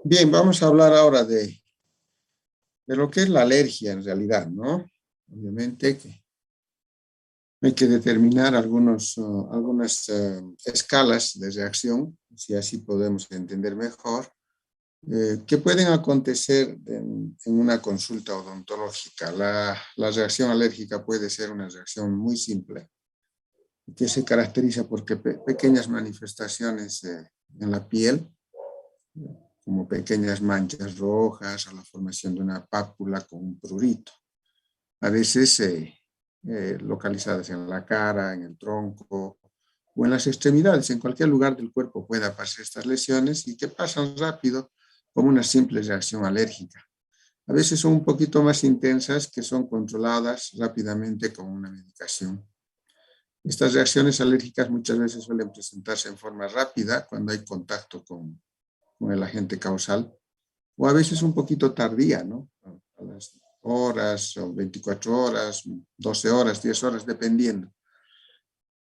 Bien, vamos a hablar ahora de lo que es la alergia en realidad, ¿no? Obviamente que hay que determinar algunas escalas de reacción, si así podemos entender mejor, que pueden acontecer en una consulta odontológica. La reacción alérgica puede ser una reacción muy simple, que se caracteriza por pequeñas manifestaciones en la piel, como pequeñas manchas rojas o la formación de una pápula con un prurito. A veces localizadas en la cara, en el tronco o en las extremidades. En cualquier lugar del cuerpo puede aparecer estas lesiones y que pasan rápido como una simple reacción alérgica. A veces son un poquito más intensas, que son controladas rápidamente con una medicación. Estas reacciones alérgicas muchas veces suelen presentarse en forma rápida cuando hay contacto con el agente causal, o a veces un poquito tardía, ¿no? A las horas, o 24 horas, 12 horas, 10 horas, dependiendo.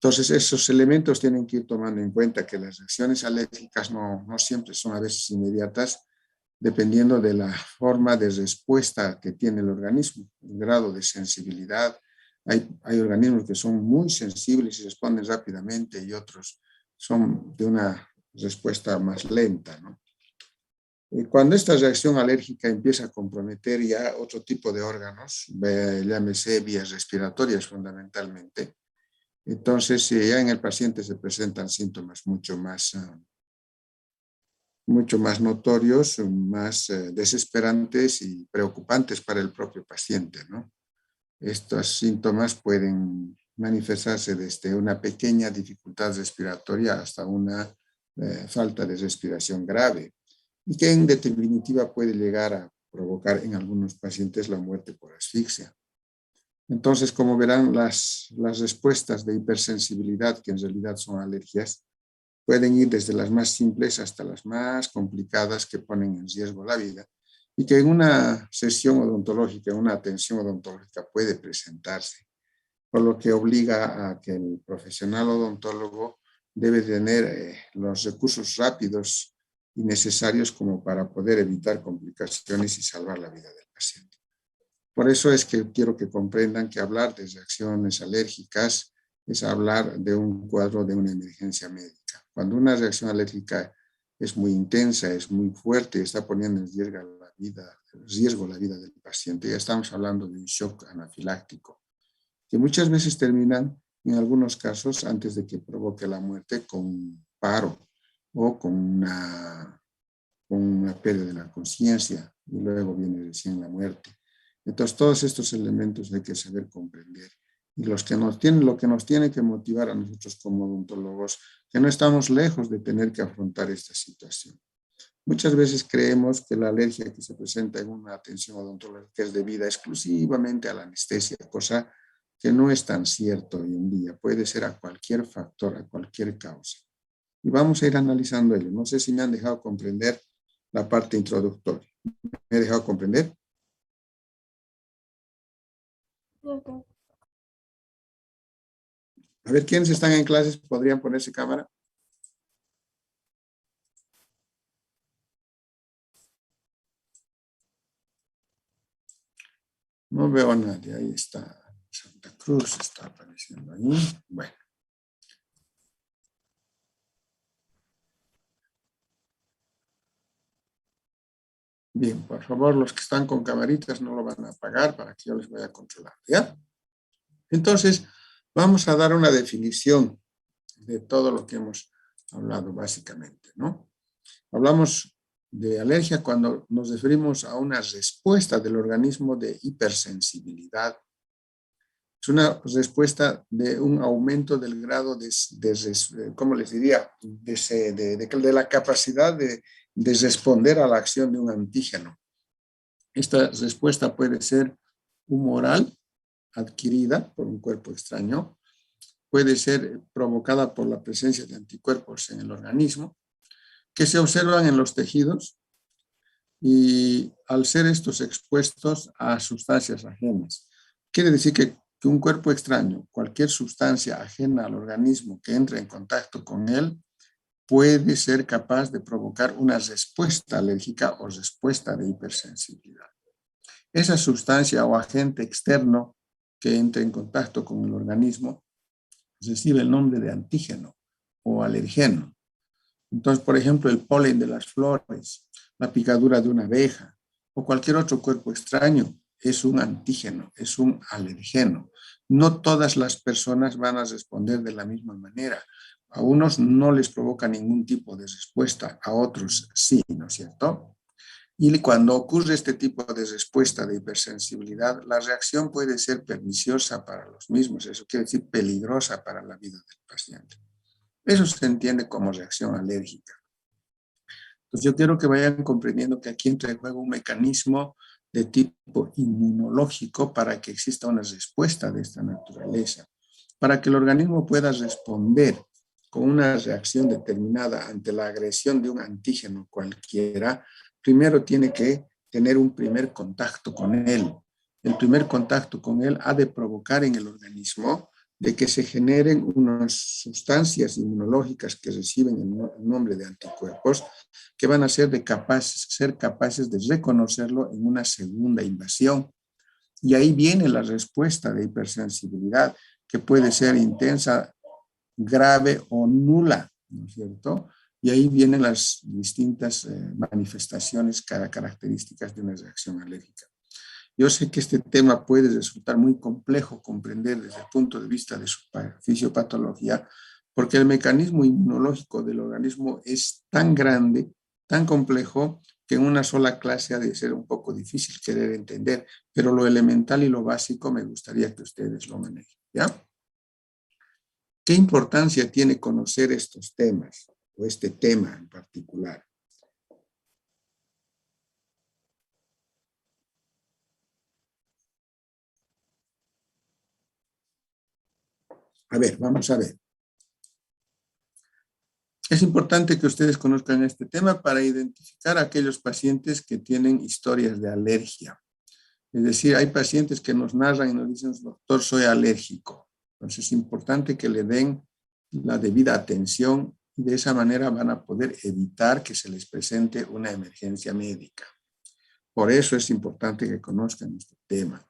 Entonces, esos elementos tienen que ir tomando en cuenta que las reacciones alérgicas no siempre son a veces inmediatas, dependiendo de la forma de respuesta que tiene el organismo, el grado de sensibilidad. Hay organismos que son muy sensibles y responden rápidamente, y otros son de una respuesta más lenta, ¿no? Cuando esta reacción alérgica empieza a comprometer ya otro tipo de órganos, llámese vías respiratorias fundamentalmente, entonces ya en el paciente se presentan síntomas mucho más notorios, más desesperantes y preocupantes para el propio paciente, ¿no? Estos síntomas pueden manifestarse desde una pequeña dificultad respiratoria hasta una falta de respiración grave, y que en definitiva puede llegar a provocar en algunos pacientes la muerte por asfixia. Entonces, como verán, las respuestas de hipersensibilidad, que en realidad son alergias, pueden ir desde las más simples hasta las más complicadas, que ponen en riesgo la vida, y que en una sesión odontológica, una atención odontológica puede presentarse. por lo que obliga a que el profesional odontólogo debe tener los recursos rápidos y necesarios como para poder evitar complicaciones y salvar la vida del paciente. Por eso es que quiero que comprendan que hablar de reacciones alérgicas es hablar de un cuadro de una emergencia médica. Cuando una reacción alérgica es muy intensa, es muy fuerte, está poniendo en riesgo la vida del paciente, ya estamos hablando de un shock anafiláctico, que muchas veces terminan, en algunos casos, antes de que provoque la muerte, con paro o con una pérdida de la conciencia, y luego viene recién la muerte. Entonces, todos estos elementos hay que saber comprender. Y lo que nos tiene que motivar a nosotros como odontólogos, que no estamos lejos de tener que afrontar esta situación. Muchas veces creemos que la alergia que se presenta en una atención odontológica es debida exclusivamente a la anestesia, cosa que no es tan cierto hoy en día. Puede ser a cualquier factor, a cualquier causa. Y vamos a ir analizando ello. No sé si me han dejado comprender la parte introductoria. ¿Me he dejado comprender? A ver, ¿quiénes están en clases? ¿Podrían ponerse cámara? No veo a nadie. Ahí está. Santa Cruz está apareciendo ahí. Bueno. Bien, por favor, los que están con camaritas no lo van a apagar para que yo les vaya controlando, ¿ya? Entonces, vamos a dar una definición de todo lo que hemos hablado básicamente, ¿no? Hablamos de alergia cuando nos referimos a una respuesta del organismo de hipersensibilidad. Es una respuesta de un aumento del grado ¿cómo les diría? De la capacidad de responder a la acción de un antígeno. Esta respuesta puede ser humoral, adquirida por un cuerpo extraño, puede ser provocada por la presencia de anticuerpos en el organismo, que se observan en los tejidos y al ser estos expuestos a sustancias ajenas. Quiere decir que un cuerpo extraño, cualquier sustancia ajena al organismo que entre en contacto con él, puede ser capaz de provocar una respuesta alérgica o respuesta de hipersensibilidad. Esa sustancia o agente externo que entre en contacto con el organismo recibe el nombre de antígeno o alergeno. Entonces, por ejemplo, el polen de las flores, la picadura de una abeja o cualquier otro cuerpo extraño es un antígeno, es un alergeno. No todas las personas van a responder de la misma manera. A unos no les provoca ningún tipo de respuesta, a otros sí, ¿no es cierto? Y cuando ocurre este tipo de respuesta de hipersensibilidad, la reacción puede ser perniciosa para los mismos, eso quiere decir peligrosa para la vida del paciente. Eso se entiende como reacción alérgica. Entonces yo quiero que vayan comprendiendo que aquí entra en juego un mecanismo de tipo inmunológico para que exista una respuesta de esta naturaleza, para que el organismo pueda responder con una reacción determinada ante la agresión de un antígeno cualquiera. Primero tiene que tener un primer contacto con él. El primer contacto con él ha de provocar en el organismo de que se generen unas sustancias inmunológicas que reciben el nombre de anticuerpos, que van a ser capaces de reconocerlo en una segunda invasión. Y ahí viene la respuesta de hipersensibilidad, que puede ser intensa, grave o nula, ¿no es cierto? Y ahí vienen las distintas manifestaciones características de una reacción alérgica. Yo sé que este tema puede resultar muy complejo comprender desde el punto de vista de su fisiopatología, porque el mecanismo inmunológico del organismo es tan grande, tan complejo, que en una sola clase ha de ser un poco difícil querer entender, pero lo elemental y lo básico me gustaría que ustedes lo manejen, ¿ya? ¿Qué importancia tiene conocer estos temas o este tema en particular? A ver, vamos a ver. Es importante que ustedes conozcan este tema para identificar a aquellos pacientes que tienen historias de alergia. Es decir, hay pacientes que nos narran y nos dicen, doctor, soy alérgico. Entonces es importante que le den la debida atención y de esa manera van a poder evitar que se les presente una emergencia médica. Por eso es importante que conozcan este tema.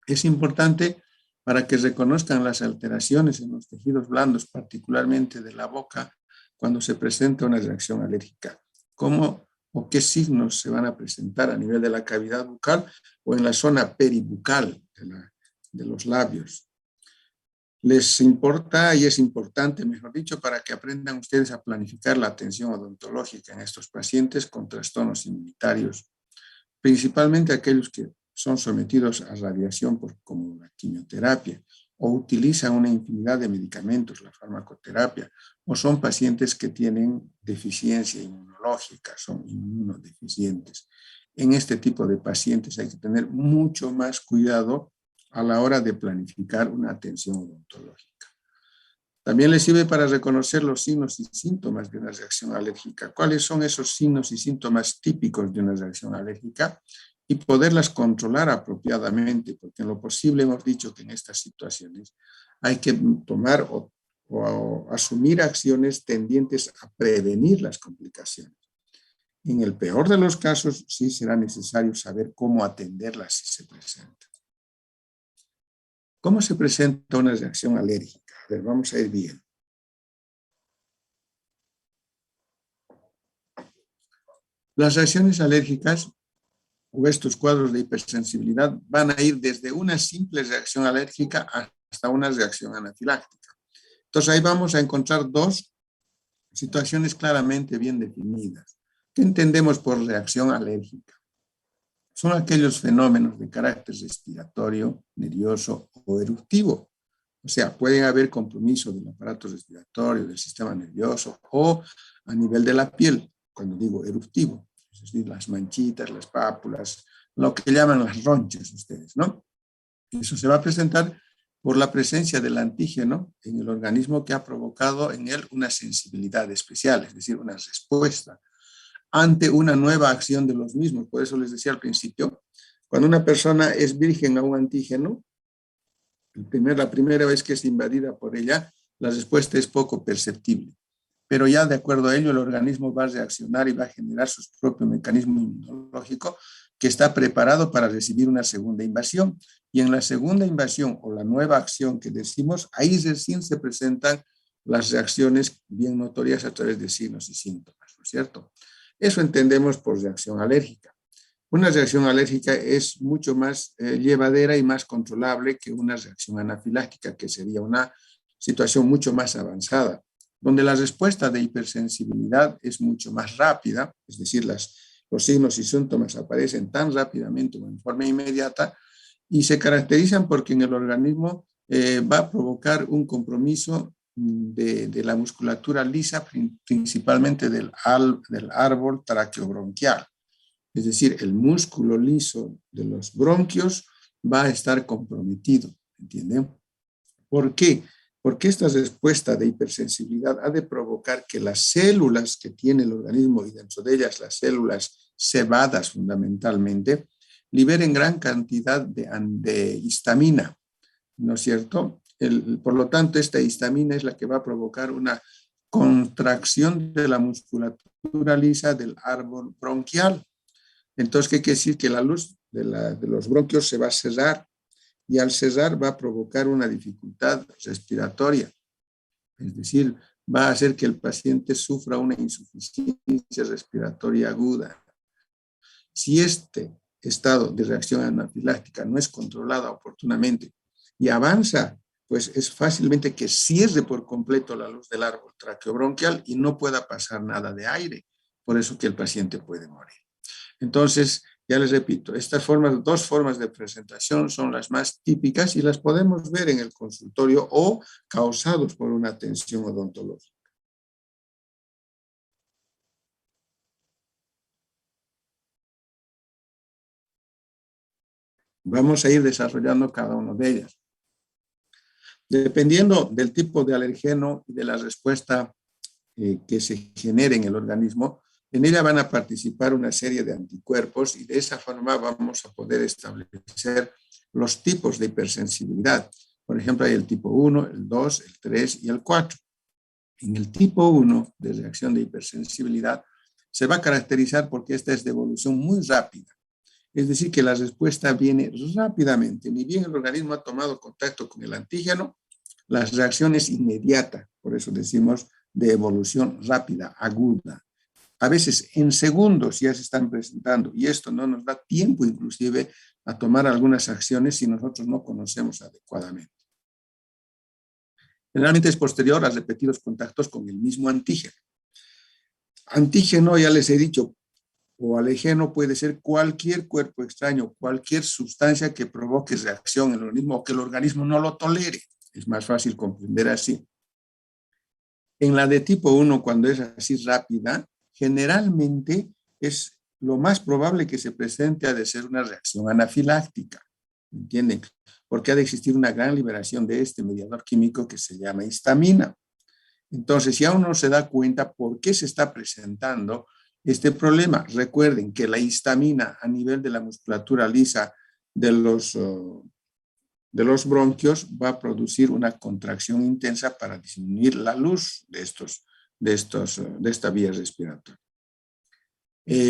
Es importante para que reconozcan las alteraciones en los tejidos blandos, particularmente de la boca, cuando se presenta una reacción alérgica. ¿Cómo o qué signos se van a presentar a nivel de la cavidad bucal o en la zona peribucal de los labios? Les importa y es importante, mejor dicho, para que aprendan ustedes a planificar la atención odontológica en estos pacientes con trastornos inmunitarios, principalmente aquellos que son sometidos a radiación como la quimioterapia o utilizan una infinidad de medicamentos, la farmacoterapia, o son pacientes que tienen deficiencia inmunológica, son inmunodeficientes. En este tipo de pacientes hay que tener mucho más cuidado a la hora de planificar una atención odontológica. También les sirve para reconocer los signos y síntomas de una reacción alérgica. ¿Cuáles son esos signos y síntomas típicos de una reacción alérgica? Y poderlas controlar apropiadamente, porque en lo posible hemos dicho que en estas situaciones hay que tomar o asumir acciones tendientes a prevenir las complicaciones. En el peor de los casos, sí será necesario saber cómo atenderlas si se presentan. ¿Cómo se presenta una reacción alérgica? A ver, vamos a ir bien. Las reacciones alérgicas o estos cuadros de hipersensibilidad van a ir desde una simple reacción alérgica hasta una reacción anafiláctica. Entonces ahí vamos a encontrar dos situaciones claramente bien definidas. ¿Qué entendemos por reacción alérgica? Son aquellos fenómenos de carácter respiratorio, nervioso o eruptivo. O sea, pueden haber compromiso del aparato respiratorio, del sistema nervioso o a nivel de la piel, cuando digo eruptivo, es decir, las manchitas, las pápulas, lo que llaman las ronchas ustedes, ¿no? Eso se va a presentar por la presencia del antígeno en el organismo que ha provocado en él una sensibilidad especial, es decir, una respuesta ante una nueva acción de los mismos. Por eso les decía al principio, cuando una persona es virgen a un antígeno, la primera vez que es invadida por ella, la respuesta es poco perceptible. Pero ya de acuerdo a ello, el organismo va a reaccionar y va a generar su propio mecanismo inmunológico que está preparado para recibir una segunda invasión. Y en la segunda invasión o la nueva acción que decimos, ahí recién se presentan las reacciones bien notorias a través de signos y síntomas, ¿no es cierto? Eso entendemos por reacción alérgica. Una reacción alérgica es mucho más llevadera y más controlable que una reacción anafiláctica, que sería una situación mucho más avanzada, donde la respuesta de hipersensibilidad es mucho más rápida, es decir, los signos y síntomas aparecen tan rápidamente o en forma inmediata y se caracterizan porque en el organismo va a provocar un compromiso de la musculatura lisa, principalmente del árbol traqueobronquial. Es decir, el músculo liso de los bronquios va a estar comprometido, ¿entienden? ¿Por qué? Porque esta respuesta de hipersensibilidad ha de provocar que las células que tiene el organismo, y dentro de ellas las células sebadas fundamentalmente, liberen gran cantidad de histamina, ¿no es cierto? Por lo tanto, esta histamina es la que va a provocar una contracción de la musculatura lisa del árbol bronquial. Entonces, ¿qué quiere decir? Que la luz de los bronquios se va a cerrar y al cerrar va a provocar una dificultad respiratoria. Es decir, va a hacer que el paciente sufra una insuficiencia respiratoria aguda. Si este estado de reacción anafiláctica no es controlado oportunamente y avanza, pues es fácilmente que cierre por completo la luz del árbol traqueobronquial y no pueda pasar nada de aire. Por eso que el paciente puede morir. Entonces, ya les repito, estas dos formas de presentación son las más típicas y las podemos ver en el consultorio o causados por una atención odontológica. Vamos a ir desarrollando cada una de ellas. Dependiendo del tipo de alergeno y de la respuesta que se genere en el organismo, en ella van a participar una serie de anticuerpos y de esa forma vamos a poder establecer los tipos de hipersensibilidad. Por ejemplo, hay el tipo 1, el 2, el 3 y el 4. En el tipo 1 de reacción de hipersensibilidad se va a caracterizar porque esta es de evolución muy rápida. Es decir, que la respuesta viene rápidamente. Ni bien el organismo ha tomado contacto con el antígeno, la reacción es inmediata. Por eso decimos de evolución rápida, aguda. A veces en segundos ya se están presentando y esto no nos da tiempo inclusive a tomar algunas acciones si nosotros no conocemos adecuadamente. Generalmente es posterior a repetidos contactos con el mismo antígeno. Antígeno, ya les he dicho, o alérgeno puede ser cualquier cuerpo extraño, cualquier sustancia que provoque reacción en el organismo o que el organismo no lo tolere. Es más fácil comprender así. En la de tipo 1, cuando es así rápida, generalmente es lo más probable que se presente ha de ser una reacción anafiláctica. ¿Entienden? Porque ha de existir una gran liberación de este mediador químico que se llama histamina. Entonces, si aún no se da cuenta por qué se está presentando este problema, recuerden que la histamina a nivel de la musculatura lisa de los bronquios va a producir una contracción intensa para disminuir la luz de esta vía respiratoria.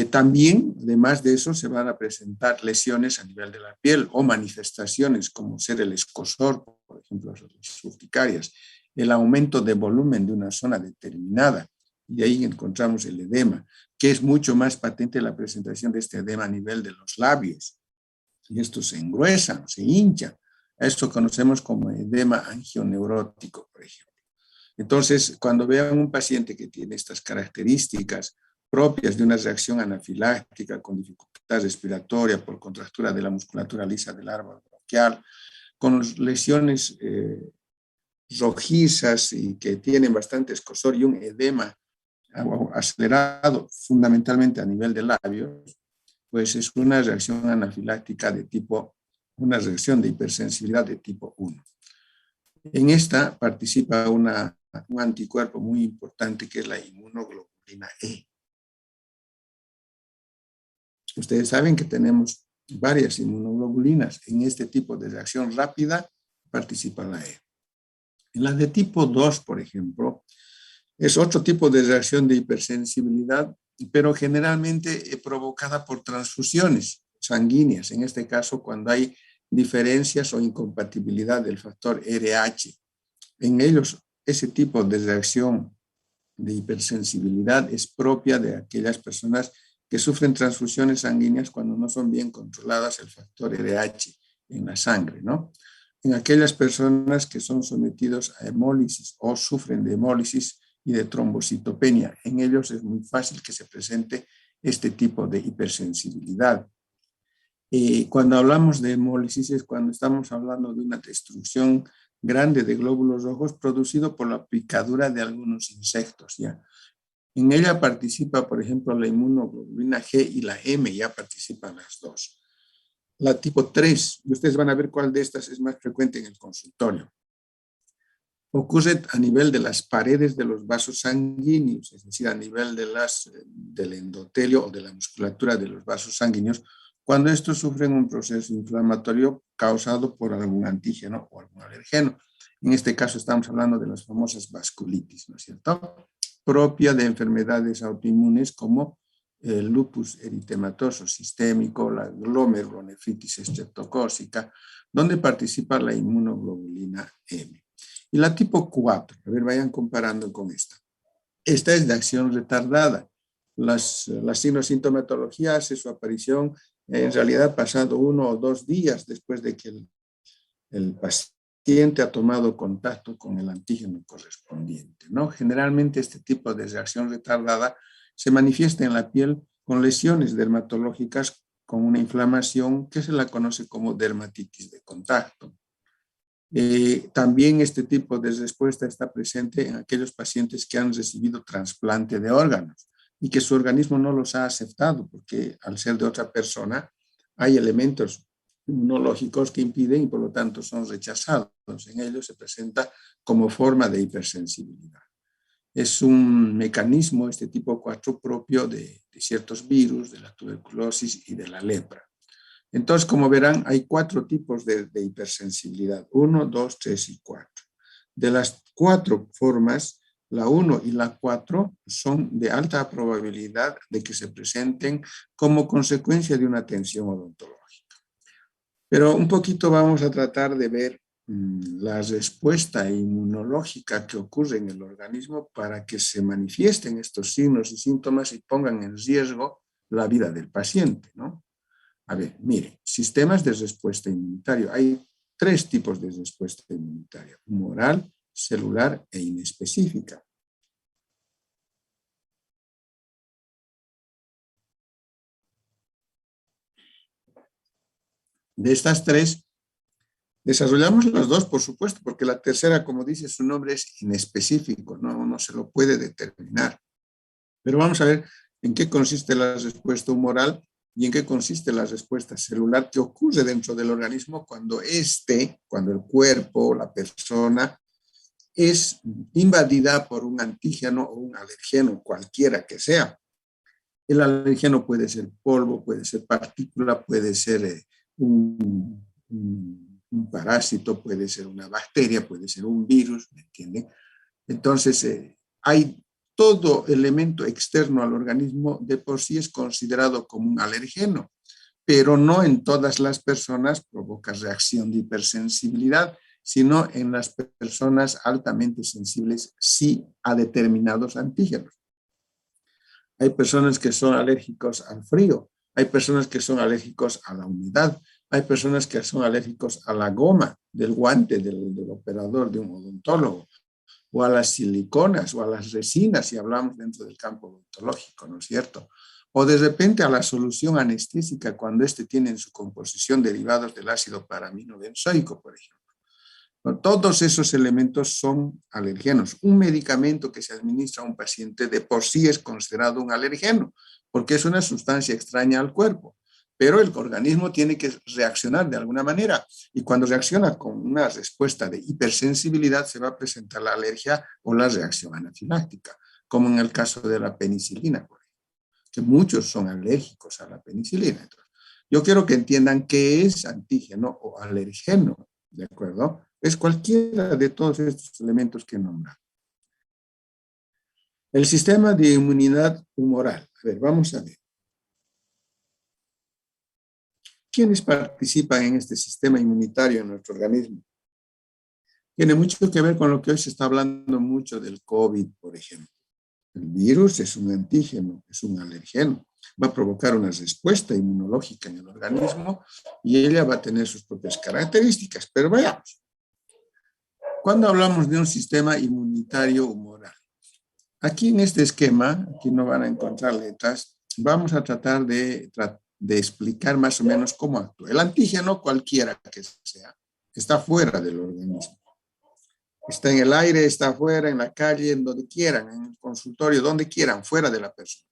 También, además de eso, se van a presentar lesiones a nivel de la piel o manifestaciones como ser el escozor, por ejemplo, las urticarias, el aumento de volumen de una zona determinada, y ahí encontramos el edema, que es mucho más patente la presentación de este edema a nivel de los labios, y estos se engruesan, se hinchan. A esto conocemos como edema angioneurótico, por ejemplo. Entonces, cuando vean un paciente que tiene estas características propias de una reacción anafiláctica con dificultad respiratoria por contractura de la musculatura lisa del árbol bronquial, con lesiones rojizas y que tienen bastante escozor y un edema acelerado, fundamentalmente a nivel de labios, pues es una reacción anafiláctica de tipo, una reacción de hipersensibilidad de tipo 1. En esta participa un anticuerpo muy importante que es la inmunoglobulina E. Ustedes saben que tenemos varias inmunoglobulinas. En este tipo de reacción rápida participa la E. En la de tipo 2, por ejemplo, es otro tipo de reacción de hipersensibilidad, pero generalmente provocada por transfusiones sanguíneas. En este caso, cuando hay diferencias o incompatibilidad del factor RH. En ellos, ese tipo de reacción de hipersensibilidad es propia de aquellas personas que sufren transfusiones sanguíneas cuando no son bien controladas el factor RH en la sangre, ¿no? En aquellas personas que son sometidos a hemólisis o sufren de hemólisis y de trombocitopenia, en ellos es muy fácil que se presente este tipo de hipersensibilidad. Cuando hablamos de hemólisis es cuando estamos hablando de una destrucción grande de glóbulos rojos producido por la picadura de algunos insectos, ¿ya? En ella participa, por ejemplo, la inmunoglobulina G y la M, ya participan las dos. La tipo 3, y ustedes van a ver cuál de estas es más frecuente en el consultorio. Ocurre a nivel de las paredes de los vasos sanguíneos, es decir, a nivel del endotelio o de la musculatura de los vasos sanguíneos, cuando estos sufren un proceso inflamatorio causado por algún antígeno o algún alergeno. En este caso estamos hablando de las famosas vasculitis, ¿no es cierto? Propia de enfermedades autoinmunes como el lupus eritematoso sistémico, la glomerulonefritis estreptocócica, donde participa la inmunoglobulina M. Y la tipo 4, a ver, vayan comparando con esta. Esta es de acción retardada. La sintomatología hace su aparición en realidad pasado 1 o 2 días después de que el paciente ha tomado contacto con el antígeno correspondiente, ¿no? Generalmente este tipo de reacción retardada se manifiesta en la piel con lesiones dermatológicas con una inflamación que se la conoce como dermatitis de contacto. También este tipo de respuesta está presente en aquellos pacientes que han recibido trasplante de órganos y que su organismo no los ha aceptado porque al ser de otra persona hay elementos inmunológicos que impiden y por lo tanto son rechazados. En ellos se presenta como forma de hipersensibilidad. Es un mecanismo, este tipo 4, propio de ciertos virus, de la tuberculosis y de la lepra. Entonces, como verán, hay 4 tipos de hipersensibilidad. 1, 2, 3 y 4. De las 4 formas, la 1 y la 4 son de alta probabilidad de que se presenten como consecuencia de una tensión odontológica. Pero un poquito vamos a tratar de ver la respuesta inmunológica que ocurre en el organismo para que se manifiesten estos signos y síntomas y pongan en riesgo la vida del paciente, ¿no? A ver, mire, sistemas de respuesta inmunitaria. Hay 3 tipos de respuesta inmunitaria: humoral, celular e inespecífica. De estas 3, desarrollamos las 2, por supuesto, porque la tercera, como dice su nombre, es inespecífico, no se lo puede determinar. Pero vamos a ver en qué consiste la respuesta humoral y en qué consiste la respuesta celular que ocurre dentro del organismo cuando el cuerpo, la persona, es invadida por un antígeno o un alergeno, cualquiera que sea. El alergeno puede ser polvo, puede ser partícula, puede ser un parásito, puede ser una bacteria, puede ser un virus, ¿me entienden? Entonces, hay todo elemento externo al organismo de por sí es considerado como un alergeno, pero no en todas las personas provoca reacción de hipersensibilidad, sino en las personas altamente sensibles sí a determinados antígenos. Hay personas que son alérgicos al frío, hay personas que son alérgicos a la humedad, hay personas que son alérgicos a la goma del guante del operador, de un odontólogo, o a las siliconas o a las resinas, si hablamos dentro del campo odontológico, ¿no es cierto? O de repente a la solución anestésica cuando tiene en su composición derivados del ácido paraminobenzoico, por ejemplo. Todos esos elementos son alergenos. Un medicamento que se administra a un paciente de por sí es considerado un alergeno, porque es una sustancia extraña al cuerpo. Pero el organismo tiene que reaccionar de alguna manera. Y cuando reacciona con una respuesta de hipersensibilidad, se va a presentar la alergia o la reacción anafiláctica, como en el caso de la penicilina, por ejemplo, que muchos son alérgicos a la penicilina. Entonces, yo quiero que entiendan qué es antígeno o alergeno, ¿de acuerdo? Es cualquiera de todos estos elementos que nombra. El sistema de inmunidad humoral. A ver, vamos a ver. ¿Quiénes participan en este sistema inmunitario en nuestro organismo? Tiene mucho que ver con lo que hoy se está hablando mucho del COVID, por ejemplo. El virus es un antígeno, es un alergeno. Va a provocar una respuesta inmunológica en el organismo y ella va a tener sus propias características. Pero veamos. Cuando hablamos de un sistema inmunitario humoral, aquí en este esquema, aquí no van a encontrar letras, vamos a tratar de explicar más o menos cómo actúa. El antígeno, cualquiera que sea, está fuera del organismo. Está en el aire, está afuera, en la calle, en donde quieran, en el consultorio, donde quieran, fuera de la persona.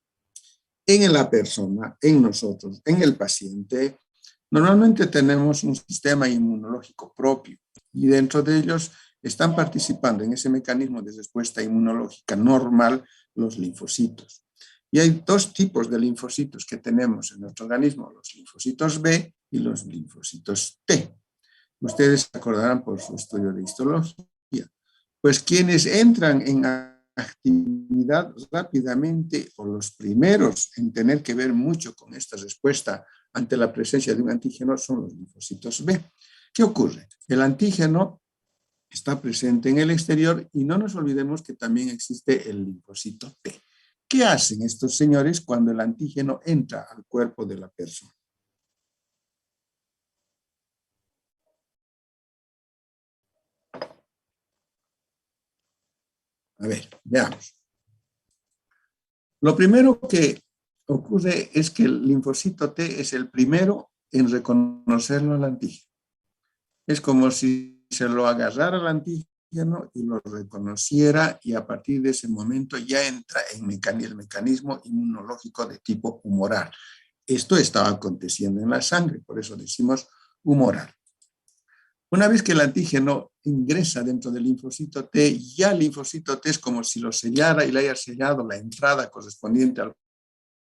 En la persona, en nosotros, en el paciente, normalmente tenemos un sistema inmunológico propio y dentro de ellos están participando en ese mecanismo de respuesta inmunológica normal los linfocitos. Y hay 2 tipos de linfocitos que tenemos en nuestro organismo, los linfocitos B y los linfocitos T. Ustedes se acordarán por su estudio de histología. Pues quienes entran en actividad rápidamente o los primeros en tener que ver mucho con esta respuesta ante la presencia de un antígeno son los linfocitos B. ¿Qué ocurre? El antígeno está presente en el exterior y no nos olvidemos que también existe el linfocito T. ¿Qué hacen estos señores cuando el antígeno entra al cuerpo de la persona? A ver, veamos. Lo primero que ocurre es que el linfocito T es el primero en reconocerlo al antígeno. Es como si se lo agarrara al antígeno y lo reconociera y a partir de ese momento ya entra en el mecanismo inmunológico de tipo humoral. Esto estaba aconteciendo en la sangre, por eso decimos humoral. Una vez que el antígeno ingresa dentro del linfocito T, ya el linfocito T es como si lo sellara y le haya sellado la entrada correspondiente al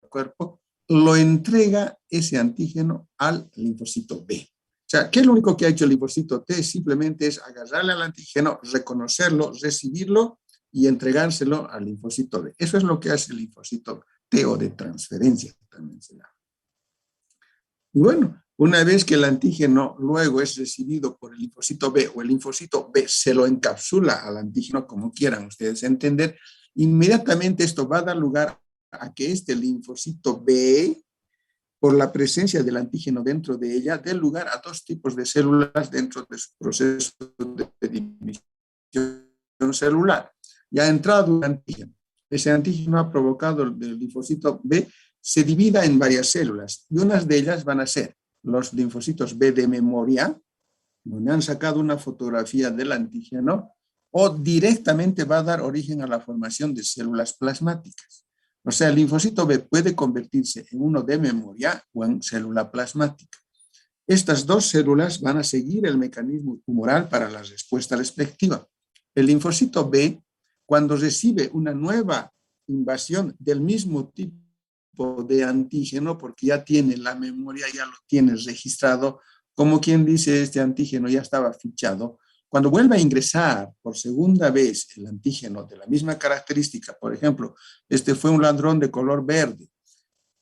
cuerpo lo entrega ese antígeno al linfocito B. O sea, ¿qué es lo único que ha hecho el linfocito T? Simplemente es agarrarle al antígeno, reconocerlo, recibirlo y entregárselo al linfocito B. Eso es lo que hace el linfocito T o de transferencia, también se llama. Y bueno, una vez que el antígeno luego es recibido por el linfocito B o el linfocito B se lo encapsula al antígeno, como quieran ustedes entender, inmediatamente esto va a dar lugar a que este linfocito B, por la presencia del antígeno dentro de ella, dé lugar a dos tipos de células dentro de su proceso de división celular. Ya ha entrado un antígeno. Ese antígeno ha provocado el linfocito B se divida en varias células y unas de ellas van a ser los linfocitos B de memoria, donde han sacado una fotografía del antígeno, o directamente va a dar origen a la formación de células plasmáticas. O sea, el linfocito B puede convertirse en uno de memoria o en célula plasmática. Estas dos células van a seguir el mecanismo tumoral para la respuesta respectiva. El linfocito B, cuando recibe una nueva invasión del mismo tipo de antígeno, porque ya tiene la memoria, ya lo tiene registrado, como quien dice, este antígeno ya estaba fichado. Cuando vuelve a ingresar por segunda vez el antígeno de la misma característica, por ejemplo, este fue un ladrón de color verde,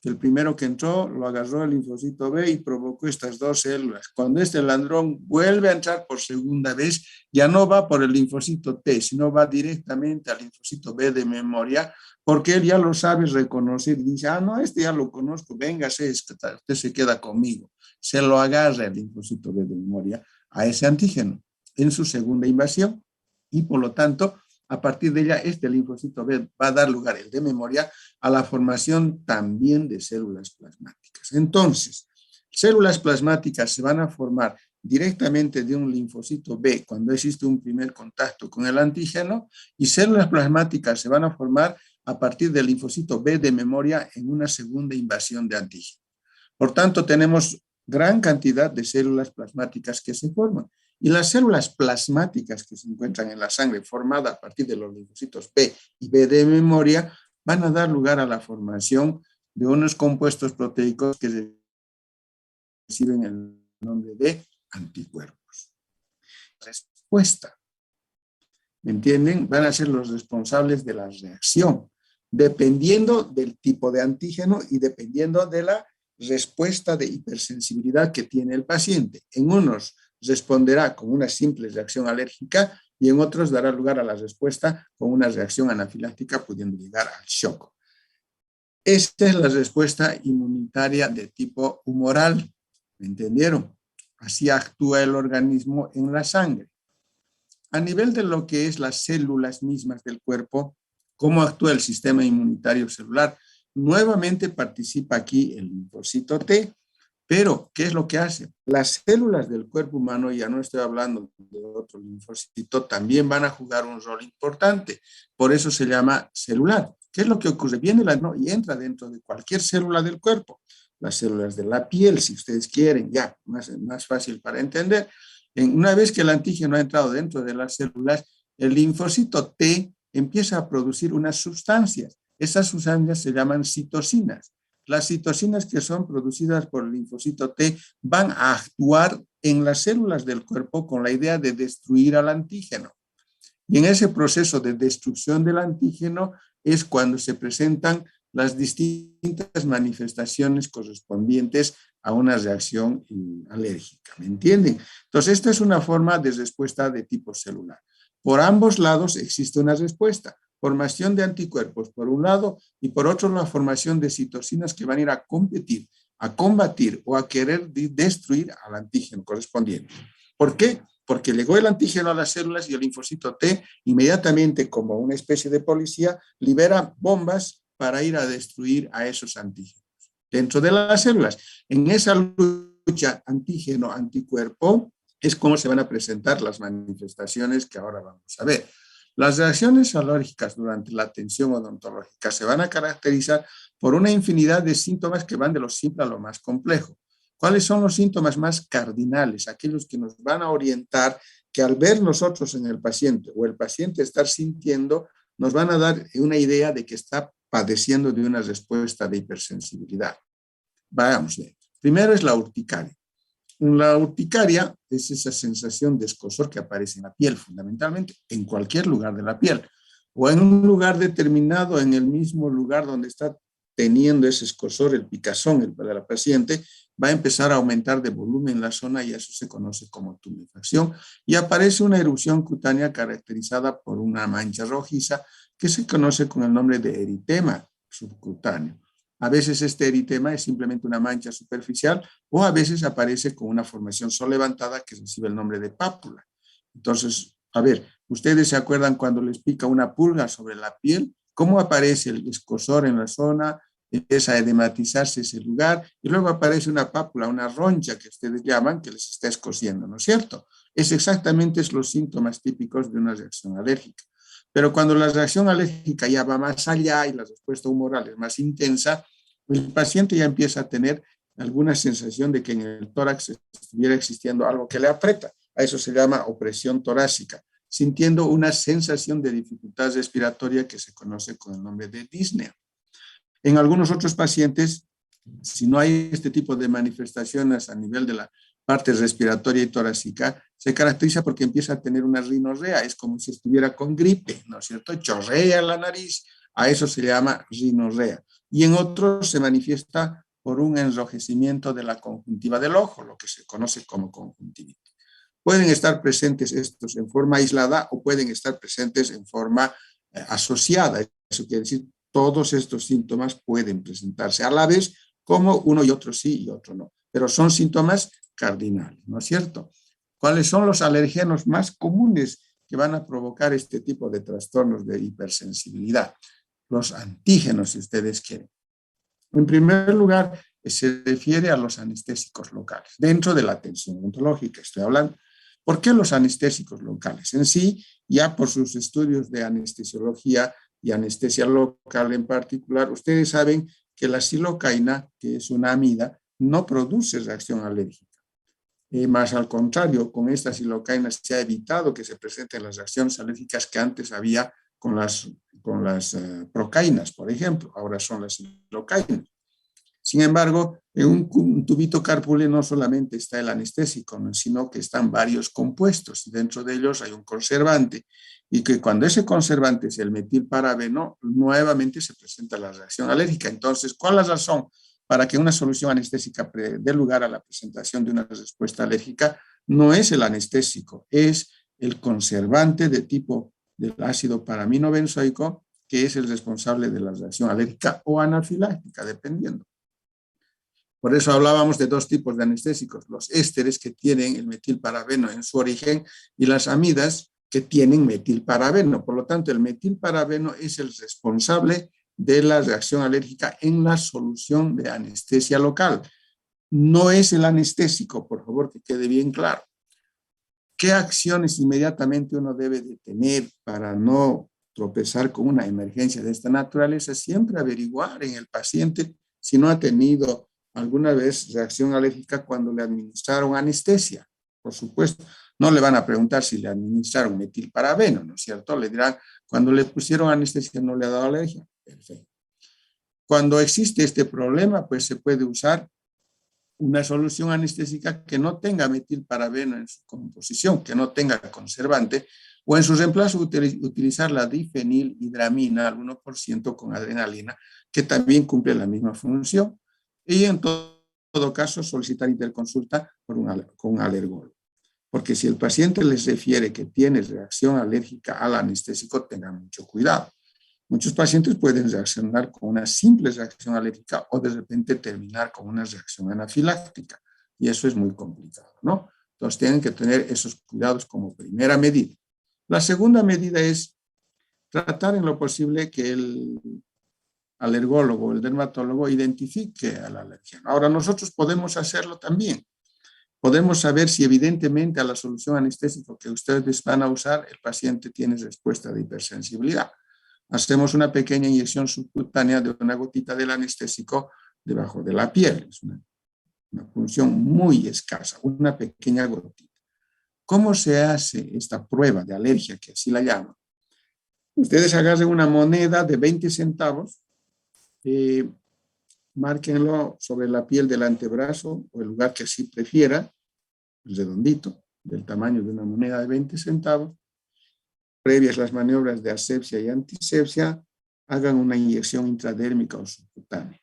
el primero que entró lo agarró el linfocito B y provocó estas dos células. Cuando este ladrón vuelve a entrar por segunda vez, ya no va por el linfocito T, sino va directamente al linfocito B de memoria, porque él ya lo sabe reconocer y dice, no, este ya lo conozco, véngase, usted se queda conmigo. Se lo agarra el linfocito B de memoria a ese antígeno en su segunda invasión y por lo tanto, a partir de ella, este linfocito B va a dar lugar, el de memoria, a la formación también de células plasmáticas. Entonces, células plasmáticas se van a formar directamente de un linfocito B cuando existe un primer contacto con el antígeno y células plasmáticas se van a formar a partir del linfocito B de memoria en una segunda invasión de antígeno. Por tanto, tenemos gran cantidad de células plasmáticas que se forman. Y las células plasmáticas que se encuentran en la sangre formadas a partir de los linfocitos B y B de memoria van a dar lugar a la formación de unos compuestos proteicos que reciben el nombre de anticuerpos. Respuesta. ¿Me entienden? Van a ser los responsables de la reacción, dependiendo del tipo de antígeno y dependiendo de la respuesta de hipersensibilidad que tiene el paciente. En unos responderá con una simple reacción alérgica y en otros dará lugar a la respuesta con una reacción anafiláctica pudiendo llegar al shock. Esta es la respuesta inmunitaria de tipo humoral. ¿Me entendieron? Así actúa el organismo en la sangre. A nivel de lo que es las células mismas del cuerpo, cómo actúa el sistema inmunitario celular, nuevamente participa aquí el linfocito T, pero ¿qué es lo que hace? Las células del cuerpo humano, ya no estoy hablando de otro linfocito, también van a jugar un rol importante, por eso se llama celular. ¿Qué es lo que ocurre? Viene y entra dentro de cualquier célula del cuerpo, las células de la piel, si ustedes quieren, ya, más fácil para entender. Una vez que el antígeno ha entrado dentro de las células, el linfocito T empieza a producir unas sustancias. Esas sustancias se llaman citocinas. Las citocinas que son producidas por el linfocito T van a actuar en las células del cuerpo con la idea de destruir al antígeno. Y en ese proceso de destrucción del antígeno es cuando se presentan las distintas manifestaciones correspondientes a una reacción alérgica. ¿Me entienden? Entonces, esta es una forma de respuesta de tipo celular. Por ambos lados existe una respuesta. Formación de anticuerpos por un lado y por otro la formación de citocinas que van a ir a competir, a combatir o a querer destruir al antígeno correspondiente. ¿Por qué? Porque llegó el antígeno a las células y el linfocito T inmediatamente, como una especie de policía, libera bombas para ir a destruir a esos antígenos dentro de las células. En esa lucha antígeno-anticuerpo es como se van a presentar las manifestaciones que ahora vamos a ver. Las reacciones alérgicas durante la atención odontológica se van a caracterizar por una infinidad de síntomas que van de lo simple a lo más complejo. ¿Cuáles son los síntomas más cardinales? Aquellos que nos van a orientar, que al ver nosotros en el paciente o el paciente estar sintiendo, nos van a dar una idea de que está padeciendo de una respuesta de hipersensibilidad. Vamos bien. Primero es la urticaria. La urticaria es esa sensación de escozor que aparece en la piel, fundamentalmente en cualquier lugar de la piel, o en un lugar determinado, en el mismo lugar donde está teniendo ese escozor, el picazón de la paciente, va a empezar a aumentar de volumen la zona y eso se conoce como tumefacción y aparece una erupción cutánea caracterizada por una mancha rojiza que se conoce con el nombre de eritema subcutáneo. A veces este eritema es simplemente una mancha superficial o a veces aparece con una formación levantada que recibe el nombre de pápula. Entonces, a ver, ¿ustedes se acuerdan cuando les pica una pulga sobre la piel? ¿Cómo aparece el escozor en la zona? Empieza a edematizarse ese lugar y luego aparece una pápula, una roncha que ustedes llaman que les está escociendo, ¿no es cierto? Es exactamente los síntomas típicos de una reacción alérgica. Pero cuando la reacción alérgica ya va más allá y la respuesta humoral es más intensa, el paciente ya empieza a tener alguna sensación de que en el tórax estuviera existiendo algo que le aprieta. A eso se llama opresión torácica, sintiendo una sensación de dificultad respiratoria que se conoce con el nombre de disnea. En algunos otros pacientes, si no hay este tipo de manifestaciones a nivel de la parte respiratoria y torácica, se caracteriza porque empieza a tener una rinorrea, es como si estuviera con gripe, ¿no es cierto? Chorrea la nariz, a eso se llama rinorrea. Y en otros se manifiesta por un enrojecimiento de la conjuntiva del ojo, lo que se conoce como conjuntivitis. Pueden estar presentes estos en forma aislada o pueden estar presentes en forma asociada. Eso quiere decir, todos estos síntomas pueden presentarse a la vez, como uno y otro sí y otro no. Pero son síntomas cardinales, ¿no es cierto? ¿Cuáles son los alergenos más comunes que van a provocar este tipo de trastornos de hipersensibilidad? Los antígenos, si ustedes quieren. En primer lugar, se refiere a los anestésicos locales, dentro de la atención ontológica estoy hablando. ¿Por qué los anestésicos locales? En sí, ya por sus estudios de anestesiología y anestesia local en particular, ustedes saben que la xilocaína, que es una amida, no produce reacción alérgica. Más al contrario, con esta xilocaína se ha evitado que se presenten las reacciones alérgicas que antes había con las procaínas, por ejemplo. Ahora son las xilocaínas. Sin embargo, en un tubito carpule no solamente está el anestésico, sino que están varios compuestos y dentro de ellos hay un conservante y que cuando ese conservante es el metilparabeno, nuevamente se presenta la reacción alérgica. Entonces, ¿cuál es la razón para que una solución anestésica dé lugar a la presentación de una respuesta alérgica? No es el anestésico, es el conservante de tipo del ácido paraminobenzoico que es el responsable de la reacción alérgica o anafiláctica, dependiendo. Por eso hablábamos de dos tipos de anestésicos, los ésteres que tienen el metilparabeno en su origen y las amidas que tienen metilparabeno. Por lo tanto, el metilparabeno es el responsable de la reacción alérgica en la solución de anestesia local. No es el anestésico, por favor, que quede bien claro. ¿Qué acciones inmediatamente uno debe de tener para no tropezar con una emergencia de esta naturaleza? Siempre averiguar en el paciente si no ha tenido alguna vez reacción alérgica cuando le administraron anestesia. Por supuesto, no le van a preguntar si le administraron metilparabeno, ¿no es cierto? Le dirán, cuando le pusieron anestesia no le ha dado alergia. Perfecto. Cuando existe este problema, pues se puede usar una solución anestésica que no tenga metilparabeno en su composición, que no tenga conservante, o en su reemplazo utilizar la difenilhidramina al 1% con adrenalina, que también cumple la misma función. Y en todo caso solicitar interconsulta con un alergólogo. Porque si el paciente les refiere que tiene reacción alérgica al anestésico, tengan mucho cuidado. Muchos pacientes pueden reaccionar con una simple reacción alérgica o de repente terminar con una reacción anafiláctica. Y eso es muy complicado, ¿no? Entonces tienen que tener esos cuidados como primera medida. La segunda medida es tratar en lo posible que el alergólogo, el dermatólogo, identifique al alergeno. Ahora, nosotros podemos hacerlo también. Podemos saber si evidentemente a la solución anestésica que ustedes van a usar, el paciente tiene respuesta de hipersensibilidad. Hacemos una pequeña inyección subcutánea de una gotita del anestésico debajo de la piel. Es una función muy escasa, una pequeña gotita. ¿Cómo se hace esta prueba de alergia, que así la llaman? Ustedes agarren una moneda de 20 centavos márquenlo sobre la piel del antebrazo o el lugar que así prefiera, el redondito, del tamaño de una moneda de 20 centavos. Previas las maniobras de asepsia y antisepsia, hagan una inyección intradérmica o subcutánea.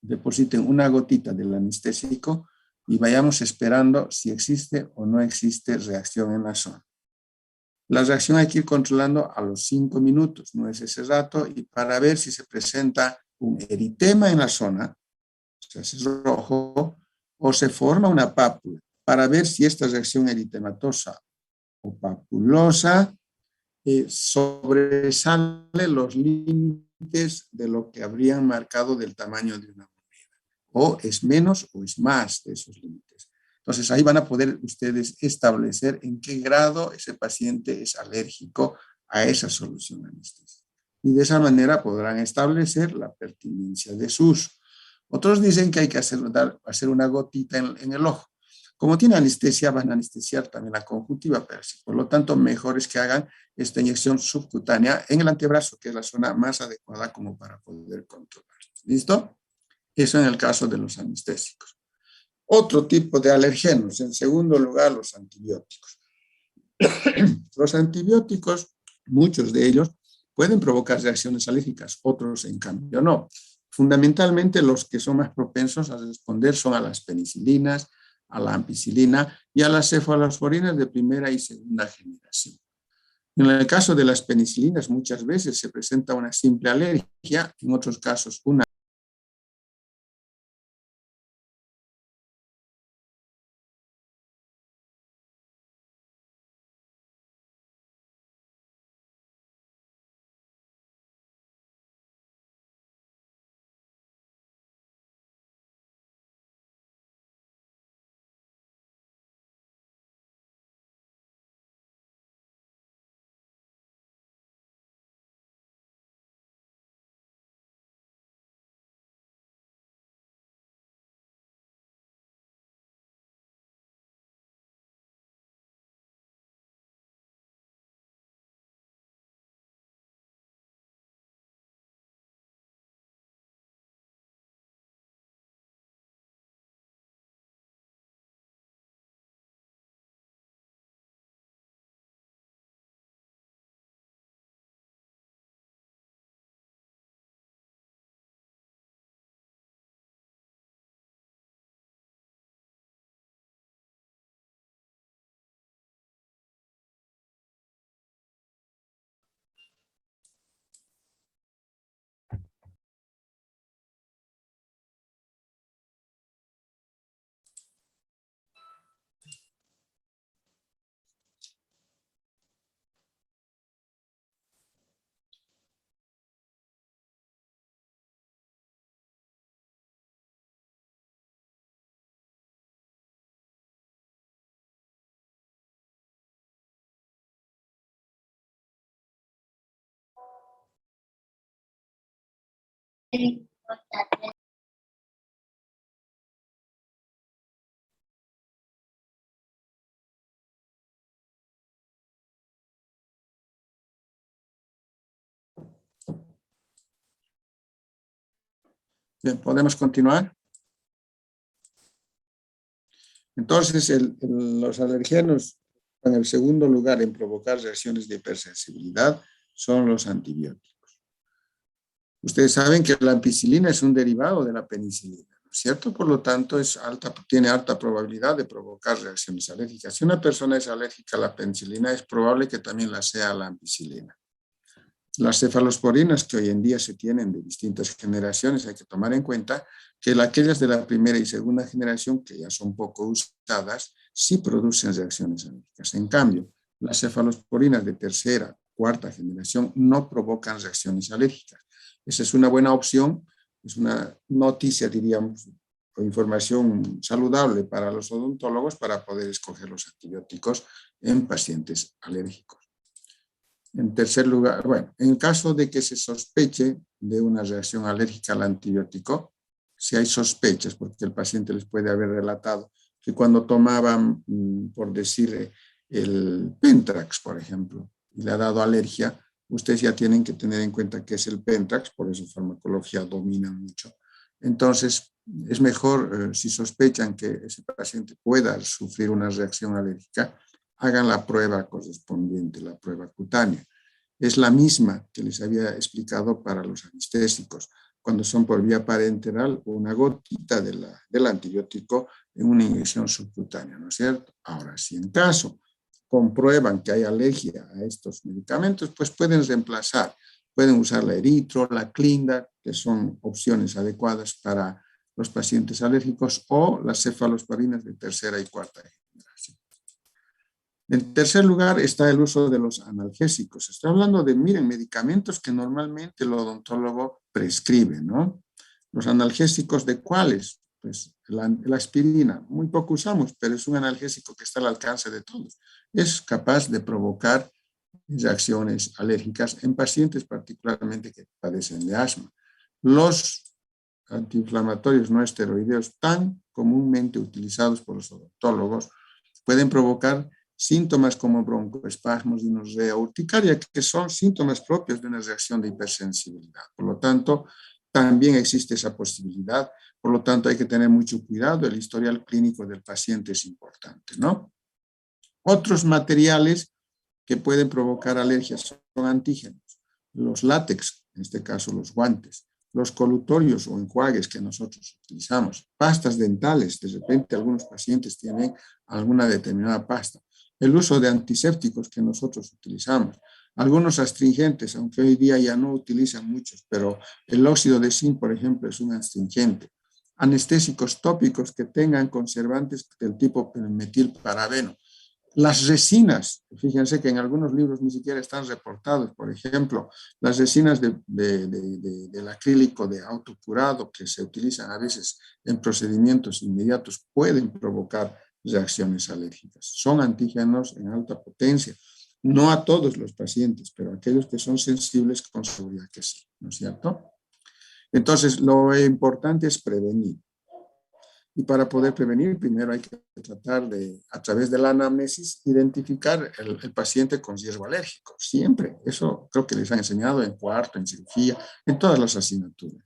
Depositen una gotita del anestésico y vayamos esperando si existe o no existe reacción en la zona. La reacción hay que ir controlando a los 5 minutos, no es ese rato, y para ver si se presenta un eritema en la zona, o sea, es rojo, o se forma una pápula, para ver si esta reacción eritematosa o papulosa sobresale los límites de lo que habrían marcado del tamaño de una moneda, o es menos o es más de esos límites. Entonces ahí van a poder ustedes establecer en qué grado ese paciente es alérgico a esa solución anestésica. Y de esa manera podrán establecer la pertinencia de su uso. Otros dicen que hay que hacer una gotita en el ojo. Como tiene anestesia, van a anestesiar también la conjuntiva, pero sí, por lo tanto, mejor es que hagan esta inyección subcutánea en el antebrazo, que es la zona más adecuada como para poder controlar. ¿Listo? Eso en el caso de los anestésicos. Otro tipo de alergenos, en segundo lugar, los antibióticos. Los antibióticos, muchos de ellos, pueden provocar reacciones alérgicas, otros en cambio no. Fundamentalmente los que son más propensos a responder son a las penicilinas, a la ampicilina y a las cefalosporinas de primera y segunda generación. En el caso de las penicilinas, muchas veces se presenta una simple alergia, en otros casos una. Bien, ¿podemos continuar? Entonces, los alergenos, en el segundo lugar en provocar reacciones de hipersensibilidad, son los antibióticos. Ustedes saben que la ampicilina es un derivado de la penicilina, ¿no es cierto? Por lo tanto, tiene alta probabilidad de provocar reacciones alérgicas. Si una persona es alérgica a la penicilina, es probable que también la sea a la ampicilina. Las cefalosporinas que hoy en día se tienen de distintas generaciones, hay que tomar en cuenta que aquellas de la primera y segunda generación, que ya son poco usadas, sí producen reacciones alérgicas. En cambio, las cefalosporinas de tercera, cuarta generación no provocan reacciones alérgicas. Esa es una buena opción, es una noticia, diríamos, o información saludable para los odontólogos para poder escoger los antibióticos en pacientes alérgicos. En tercer lugar, bueno, en caso de que se sospeche de una reacción alérgica al antibiótico, si hay sospechas, porque el paciente les puede haber relatado que cuando tomaban, por decir, el Pentrax, por ejemplo, y le ha dado alergia, ustedes ya tienen que tener en cuenta que es el Pentrax, por eso farmacología domina mucho, Entonces, es mejor, si sospechan que ese paciente pueda sufrir una reacción alérgica, hagan la prueba correspondiente, la prueba cutánea. Es la misma que les había explicado para los anestésicos, cuando son por vía parenteral o una gotita del antibiótico en una inyección subcutánea, ¿no es cierto? Ahora, si en caso comprueban que hay alergia a estos medicamentos, pues pueden reemplazar, pueden usar la eritro, la clinda, que son opciones adecuadas para los pacientes alérgicos, o las cefalosporinas de tercera y cuarta generación. En tercer lugar está el uso de los analgésicos. Estoy hablando de, miren, medicamentos que normalmente el odontólogo prescribe, ¿no? Los analgésicos, ¿de cuáles? Pues la aspirina, muy poco usamos, pero es un analgésico que está al alcance de todos. Es capaz de provocar reacciones alérgicas en pacientes particularmente que padecen de asma. Los antiinflamatorios no esteroideos tan comúnmente utilizados por los odontólogos pueden provocar síntomas como broncoespasmos, dinorrea, urticaria, que son síntomas propios de una reacción de hipersensibilidad. Por lo tanto, también existe esa posibilidad. Por lo tanto, hay que tener mucho cuidado. El historial clínico del paciente es importante, ¿no? Otros materiales que pueden provocar alergias son antígenos. Los látex, en este caso los guantes, los colutorios o enjuagues que nosotros utilizamos, pastas dentales, de repente algunos pacientes tienen alguna determinada pasta, el uso de antisépticos que nosotros utilizamos, algunos astringentes, aunque hoy día ya no utilizan muchos, pero el óxido de zinc, por ejemplo, es un astringente, anestésicos tópicos que tengan conservantes del tipo metilparabeno. Las resinas, fíjense que en algunos libros ni siquiera están reportados, por ejemplo, las resinas del acrílico de autocurado que se utilizan a veces en procedimientos inmediatos pueden provocar reacciones alérgicas. Son antígenos en alta potencia. No a todos los pacientes, pero a aquellos que son sensibles con seguridad que sí, ¿no es cierto? Entonces, lo importante es prevenir. Y para poder prevenir, primero hay que tratar de, a través de la anamnesis, identificar el paciente con riesgo alérgico. Siempre. Eso creo que les han enseñado en cuarto, en cirugía, en todas las asignaturas.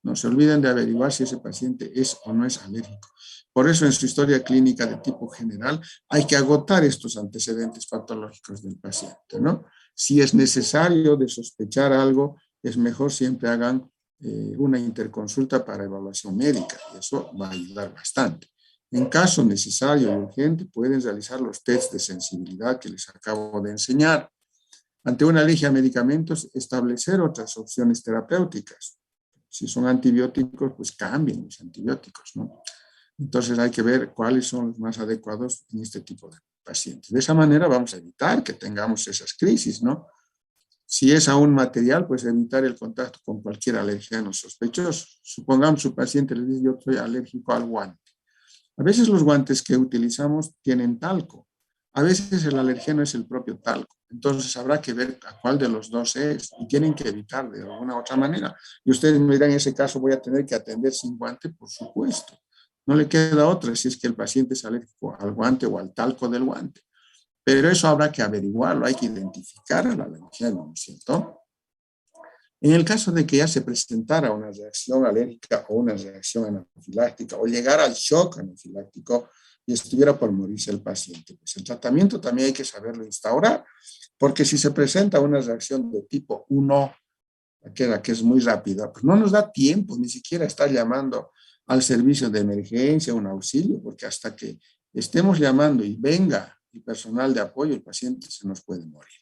No se olviden de averiguar si ese paciente es o no es alérgico. Por eso en su historia clínica de tipo general hay que agotar estos antecedentes patológicos del paciente, ¿no? Si es necesario de sospechar algo, es mejor siempre hagan una interconsulta para evaluación médica y eso va a ayudar bastante. En caso necesario y urgente, pueden realizar los tests de sensibilidad que les acabo de enseñar. Ante una alergia a medicamentos, establecer otras opciones terapéuticas. Si son antibióticos, pues cambien los antibióticos, ¿no? Entonces hay que ver cuáles son los más adecuados en este tipo de pacientes. De esa manera vamos a evitar que tengamos esas crisis, ¿no? Si es a un material, pues evitar el contacto con cualquier alergeno sospechoso. Supongamos su paciente le dice, yo soy alérgico al guante. A veces los guantes que utilizamos tienen talco. A veces el alergeno es el propio talco. Entonces habrá que ver a cuál de los dos es y tienen que evitar de alguna u otra manera. Y ustedes me dirán, en ese caso voy a tener que atender sin guante, por supuesto. No le queda otra si es que el paciente es alérgico al guante o al talco del guante. Pero eso habrá que averiguarlo, hay que identificar al alergeno, ¿no es cierto? En el caso de que ya se presentara una reacción alérgica o una reacción anafiláctica o llegara al shock anafiláctico y estuviera por morirse el paciente, pues el tratamiento también hay que saberlo instaurar, porque si se presenta una reacción de tipo 1, aquella que es muy rápida, pues no nos da tiempo ni siquiera estar llamando al servicio de emergencia, un auxilio, porque hasta que estemos llamando y venga el personal de apoyo, el paciente se nos puede morir.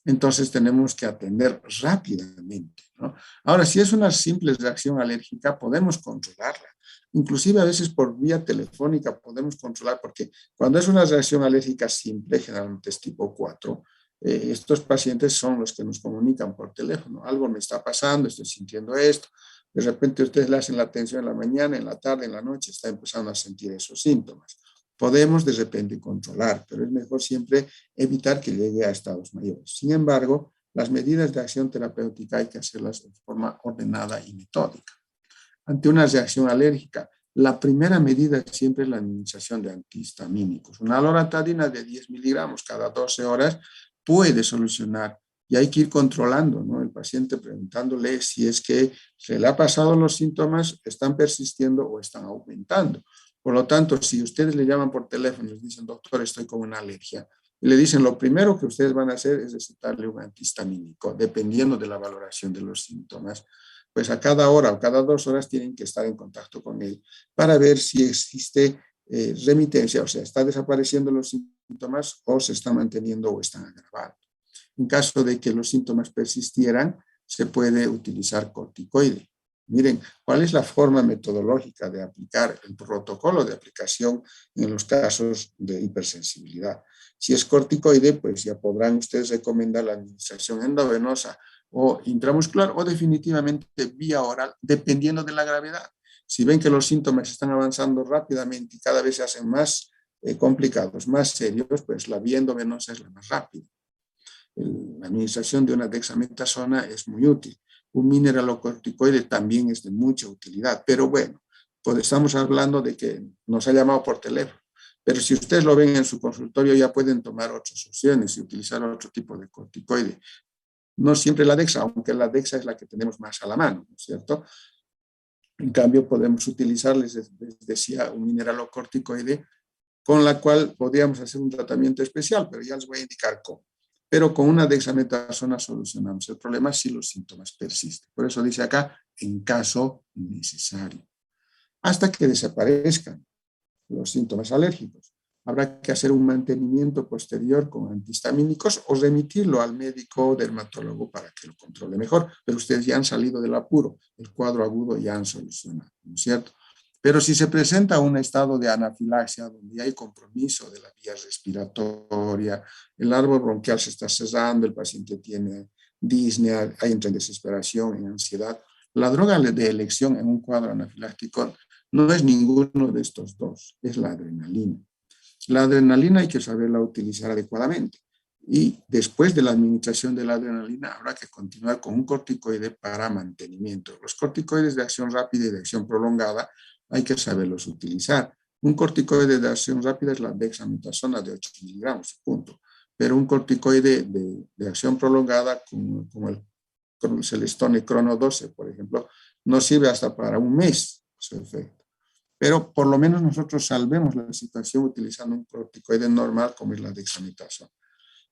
Entonces tenemos que atender rápidamente, ¿no? Ahora, si es una simple reacción alérgica, podemos controlarla. Inclusive a veces por vía telefónica podemos controlar, porque cuando es una reacción alérgica simple, generalmente es tipo 4, estos pacientes son los que nos comunican por teléfono. Algo me está pasando, estoy sintiendo esto. De repente ustedes le hacen la atención en la mañana, en la tarde, en la noche, está empezando a sentir esos síntomas. Podemos de repente controlar, pero es mejor siempre evitar que llegue a estados mayores. Sin embargo, las medidas de acción terapéutica hay que hacerlas de forma ordenada y metódica. Ante una reacción alérgica, la primera medida siempre es la administración de antihistamínicos. Una loratadina de 10 miligramos cada 12 horas puede solucionar y hay que ir controlando, ¿no? El paciente preguntándole si es que se le ha pasado los síntomas, están persistiendo o están aumentando. Por lo tanto, si ustedes le llaman por teléfono y les dicen, doctor, estoy con una alergia, y le dicen, lo primero que ustedes van a hacer es recetarle un antihistamínico, dependiendo de la valoración de los síntomas. Pues a cada hora o cada 2 horas tienen que estar en contacto con él para ver si existe remitencia, o sea, está desapareciendo los síntomas o se están manteniendo o están agravando. En caso de que los síntomas persistieran, se puede utilizar corticoide. Miren, ¿cuál es la forma metodológica de aplicar el protocolo de aplicación en los casos de hipersensibilidad? Si es corticoide, pues ya podrán ustedes recomendar la administración endovenosa o intramuscular o definitivamente vía oral, dependiendo de la gravedad. Si ven que los síntomas están avanzando rápidamente y cada vez se hacen más complicados, más serios, pues la vía endovenosa es la más rápida. La administración de una dexametasona es muy útil. Un mineralocorticoide también es de mucha utilidad, pero bueno, pues estamos hablando de que nos ha llamado por teléfono. Pero si ustedes lo ven en su consultorio, ya pueden tomar otras opciones y utilizar otro tipo de corticoide. No siempre la dexa, aunque la dexa es la que tenemos más a la mano, ¿no es cierto? En cambio, podemos utilizar, les decía, un mineralocorticoide con la cual podríamos hacer un tratamiento especial, pero ya les voy a indicar cómo. Pero con una dexametasona solucionamos el problema si los síntomas persisten. Por eso dice acá, en caso necesario. Hasta que desaparezcan los síntomas alérgicos. Habrá que hacer un mantenimiento posterior con antihistamínicos o remitirlo al médico dermatólogo para que lo controle mejor. Pero ustedes ya han salido del apuro, el cuadro agudo ya han solucionado, ¿no es cierto? Pero si se presenta un estado de anafilaxia donde hay compromiso de la vía respiratoria, el árbol bronquial se está cerrando, el paciente tiene disnea, entra en desesperación, en ansiedad, la droga de elección en un cuadro anafiláctico no es ninguno de estos dos, es la adrenalina. La adrenalina hay que saberla utilizar adecuadamente. Y después de la administración de la adrenalina habrá que continuar con un corticoide para mantenimiento. Los corticoides de acción rápida y de acción prolongada hay que saberlos utilizar. Un corticoide de acción rápida es la dexametasona de 8 miligramos, punto. Pero un corticoide de acción prolongada, como el Celestone Crono 12, por ejemplo, no sirve hasta para un mes su efecto. Pero por lo menos nosotros salvemos la situación utilizando un corticoide normal como es la dexametasona.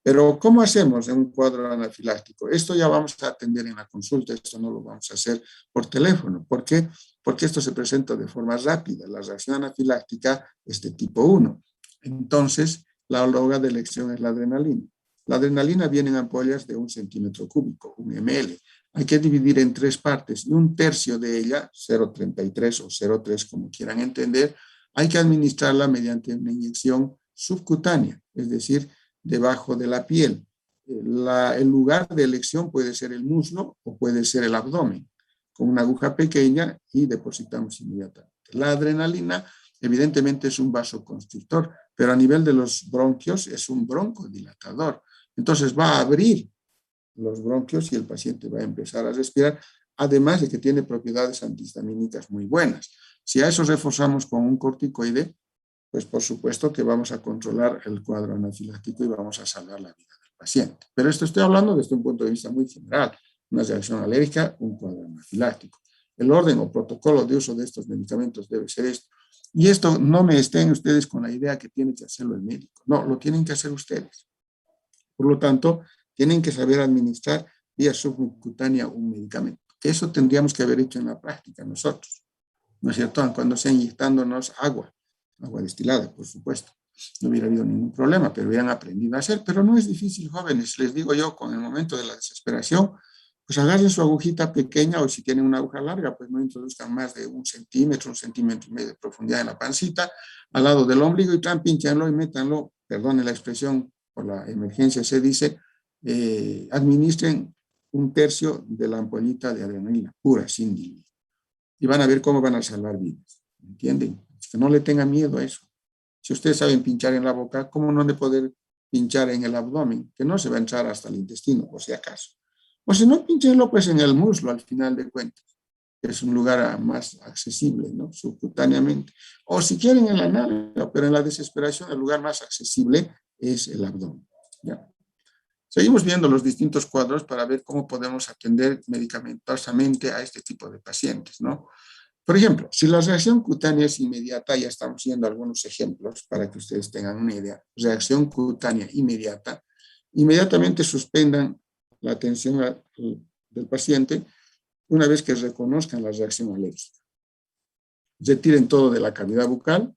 Pero ¿cómo hacemos en un cuadro anafiláctico? Esto ya vamos a atender en la consulta, esto no lo vamos a hacer por teléfono. ¿Por qué? Porque esto se presenta de forma rápida. La reacción anafiláctica es de tipo 1. Entonces, la droga de elección es la adrenalina. La adrenalina viene en ampollas de 1 centímetro cúbico, 1 ml. Hay que dividir en 3 partes y 1/3 de ella, 0,33 o 0,3 como quieran entender, hay que administrarla mediante una inyección subcutánea, es decir, debajo de la piel. El lugar de elección puede ser el muslo o puede ser el abdomen, con una aguja pequeña y depositamos inmediatamente. La adrenalina evidentemente es un vasoconstrictor, pero a nivel de los bronquios es un broncodilatador. Entonces va a abrir los bronquios y el paciente va a empezar a respirar, además de que tiene propiedades antihistamínicas muy buenas. Si a eso reforzamos con un corticoide, pues por supuesto que vamos a controlar el cuadro anafiláctico y vamos a salvar la vida del paciente. Pero esto estoy hablando desde un punto de vista muy general. Una reacción alérgica, un cuadro anafiláctico. El orden o protocolo de uso de estos medicamentos debe ser esto. Y esto no me estén ustedes con la idea que tiene que hacerlo el médico. No, lo tienen que hacer ustedes. Por lo tanto, tienen que saber administrar vía subcutánea un medicamento. Eso tendríamos que haber hecho en la práctica nosotros, ¿no es cierto? Cuando sea inyectándonos agua destilada, por supuesto. No hubiera habido ningún problema, pero hubieran aprendido a hacer. Pero no es difícil, jóvenes. Les digo yo, con el momento de la desesperación, pues agarren su agujita pequeña o si tienen una aguja larga, pues no introduzcan más de 1 centímetro, 1,5 centímetros de profundidad en la pancita, al lado del ombligo y pínchenlo y métanlo, perdone la expresión, por la emergencia se dice, administren 1/3 de la ampollita de adrenalina pura, sin diluir. Y van a ver cómo van a salvar vidas. ¿Entienden? Que no le tengan miedo a eso. Si ustedes saben pinchar en la boca, ¿cómo no de poder pinchar en el abdomen? Que no se va a entrar hasta el intestino, por si acaso. O si no, pinchenlo pues en el muslo, al final de cuentas. Que es un lugar más accesible, ¿no? Subcutáneamente. O si quieren en la nalga, pero en la desesperación el lugar más accesible es el abdomen. ¿Ya? Seguimos viendo los distintos cuadros para ver cómo podemos atender medicamentosamente a este tipo de pacientes, ¿no? Por ejemplo, si la reacción cutánea es inmediata, ya estamos viendo algunos ejemplos para que ustedes tengan una idea. Reacción cutánea inmediata, inmediatamente suspendan la atención del paciente una vez que reconozcan la reacción alérgica. Retiren todo de la cavidad bucal,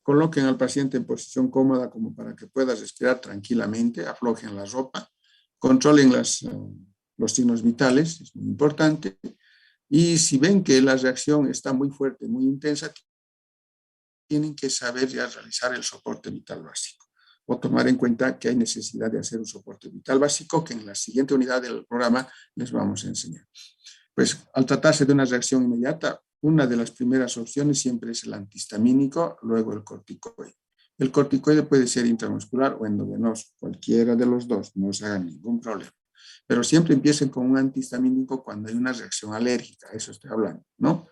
coloquen al paciente en posición cómoda como para que pueda respirar tranquilamente, aflojen la ropa, controlen los signos vitales, es muy importante, y si ven que la reacción está muy fuerte, muy intensa, tienen que saber ya realizar el soporte vital básico o tomar en cuenta que hay necesidad de hacer un soporte vital básico que en la siguiente unidad del programa les vamos a enseñar. Pues al tratarse de una reacción inmediata, una de las primeras opciones siempre es el antihistamínico, luego el corticoide. El corticoide puede ser intramuscular o endovenoso, cualquiera de los dos, no se haga ningún problema. Pero siempre empiecen con un antihistamínico cuando hay una reacción alérgica, eso estoy hablando, ¿no?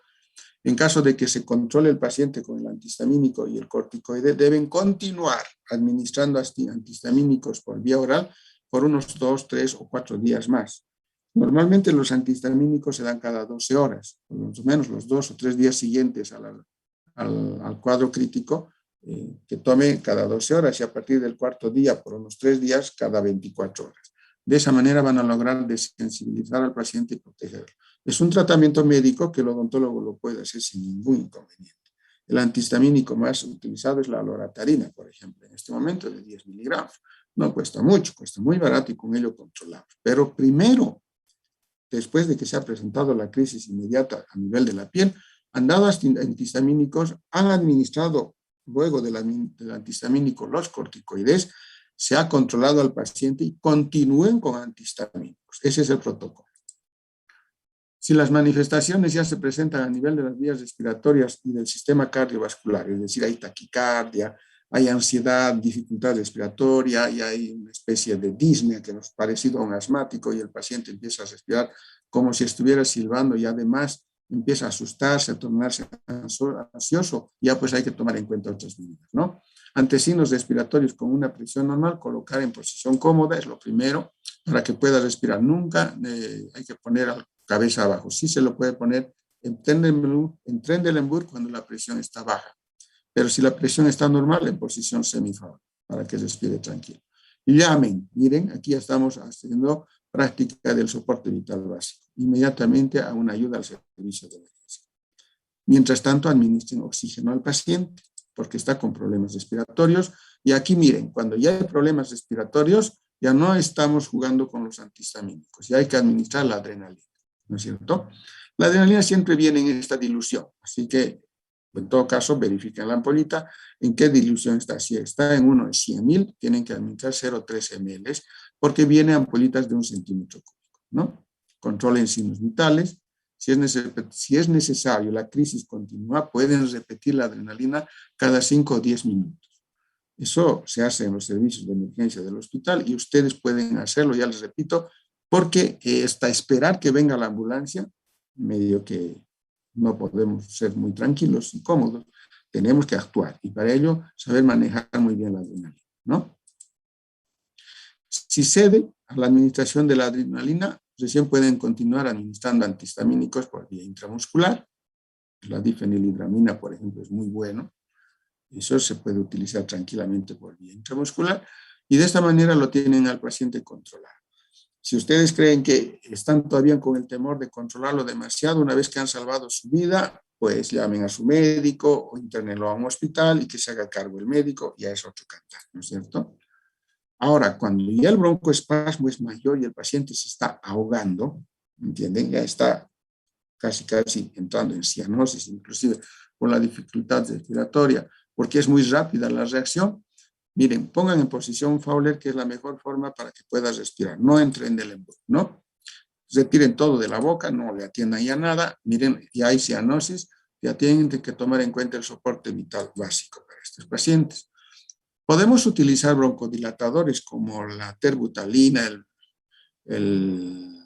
En caso de que se controle el paciente con el antihistamínico y el corticoide, deben continuar administrando antihistamínicos por vía oral por unos 2, 3 o 4 días más. Normalmente los antihistamínicos se dan cada 12 horas, por lo menos los 2 o 3 días siguientes al cuadro crítico, que tome cada 12 horas y a partir del cuarto día, por unos 3 días, cada 24 horas. De esa manera van a lograr desensibilizar al paciente y protegerlo. Es un tratamiento médico que el odontólogo lo puede hacer sin ningún inconveniente. El antihistamínico más utilizado es la loratarina, por ejemplo, en este momento de 10 miligramos. No cuesta mucho, cuesta muy barato y con ello controlamos. Pero primero, después de que se ha presentado la crisis inmediata a nivel de la piel, han dado antihistamínicos, han administrado luego del antihistamínico los corticoides, se ha controlado al paciente y continúen con antihistamínicos. Ese es el protocolo. Si las manifestaciones ya se presentan a nivel de las vías respiratorias y del sistema cardiovascular, es decir, hay taquicardia, hay ansiedad, dificultad respiratoria y hay una especie de disnea que nos parecido a un asmático y el paciente empieza a respirar como si estuviera silbando y además empieza a asustarse, a tornarse ansioso, ya pues hay que tomar en cuenta otras medidas, ¿no? Ante signos respiratorios con una presión normal, colocar en posición cómoda es lo primero para que pueda respirar. Nunca hay que poner la cabeza abajo. Sí se lo puede poner en Trendelenburg cuando la presión está baja. Pero si la presión está normal, en posición semifavorable, para que respire tranquilo. Y llamen, miren, aquí ya estamos haciendo práctica del soporte vital básico. Inmediatamente a una ayuda al servicio de emergencia. Mientras tanto, administren oxígeno al paciente, porque está con problemas respiratorios. Y aquí miren, cuando ya hay problemas respiratorios, ya no estamos jugando con los antihistamínicos, ya hay que administrar la adrenalina, ¿no es cierto? La adrenalina siempre viene en esta dilución, así que en todo caso verifiquen la ampollita en qué dilución está. Si está en uno de 100.000, tienen que administrar 0,3 ml, porque vienen ampollitas de 1 centímetro cúbico, ¿no? Controlen signos vitales. Si es necesario, la crisis continúa, pueden repetir la adrenalina cada 5 o 10 minutos. Eso se hace en los servicios de emergencia del hospital y ustedes pueden hacerlo, ya les repito, porque hasta esperar que venga la ambulancia, medio que no podemos ser muy tranquilos y cómodos, tenemos que actuar y para ello saber manejar muy bien la adrenalina, ¿no? Si cede a la administración de la adrenalina, recién pueden continuar administrando antihistamínicos por vía intramuscular. La difenilidramina, por ejemplo, es muy bueno. Eso se puede utilizar tranquilamente por vía intramuscular y de esta manera lo tienen al paciente controlado. Si ustedes creen que están todavía con el temor de controlarlo demasiado, una vez que han salvado su vida, pues llamen a su médico o internenlo a un hospital y que se haga cargo el médico, ya es otro cantar, ¿no es cierto? Ahora, cuando ya el broncoespasmo es mayor y el paciente se está ahogando, ¿entienden? Ya está casi entrando en cianosis, inclusive con la dificultad respiratoria, porque es muy rápida la reacción. Miren, pongan en posición Fowler, que es la mejor forma para que puedas respirar. No entren del embudo, ¿no? Retiren todo de la boca, no le atiendan ya nada. Miren, ya hay cianosis, ya tienen que tomar en cuenta el soporte vital básico para estos pacientes. Podemos utilizar broncodilatadores como la terbutalina, el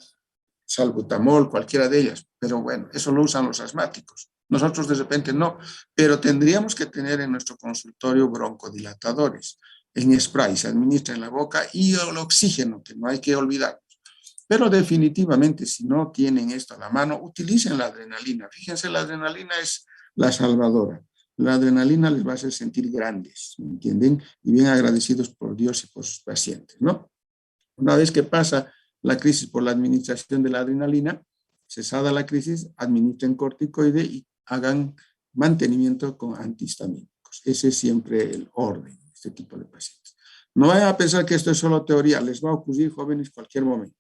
salbutamol, cualquiera de ellas, pero bueno, eso lo usan los asmáticos. Nosotros de repente no, pero tendríamos que tener en nuestro consultorio broncodilatadores. en spray, se administra en la boca, y el oxígeno, que no hay que olvidar. Pero definitivamente, si no tienen esto a la mano, utilicen la adrenalina. Fíjense, la adrenalina es la salvadora. La adrenalina les va a hacer sentir grandes, ¿me entienden? Y bien agradecidos por Dios y por sus pacientes, ¿no? Una vez que pasa la crisis por la administración de la adrenalina, cesada la crisis, administren corticoide y hagan mantenimiento con antihistamínicos. Ese es siempre el orden de este tipo de pacientes. No vayan a pensar que esto es solo teoría, les va a ocurrir, jóvenes, cualquier momento.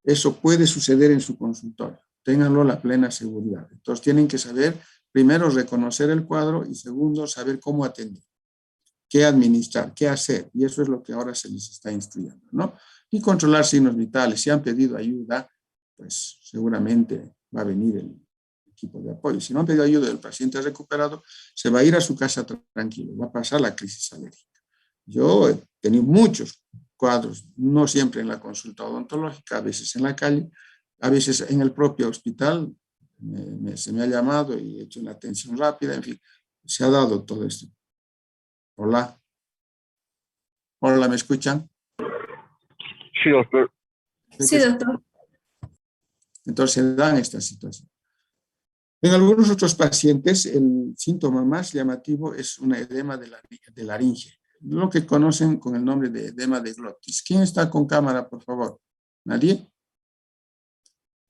Eso puede suceder en su consultorio. Ténganlo la plena seguridad. Entonces tienen que saber, primero, reconocer el cuadro y segundo, saber cómo atender, qué administrar, qué hacer. Y eso es lo que ahora se les está instruyendo, ¿no? Y controlar signos vitales. Si han pedido ayuda, pues seguramente va a venir el equipo de apoyo. Si no han pedido ayuda, el paciente ha recuperado, se va a ir a su casa tranquilo, va a pasar la crisis alérgica. Yo he tenido muchos cuadros, no siempre en la consulta odontológica, a veces en la calle, a veces en el propio hospital, se me ha llamado y he hecho una atención rápida, en fin, se ha dado todo esto. Hola. Hola, ¿me escuchan? Sí, doctor. Sí, doctor. Entonces se dan estas situaciones. En algunos otros pacientes, el síntoma más llamativo es un edema de laringe, lo que conocen con el nombre de edema de glotis. ¿Quién está con cámara, por favor? ¿Nadie?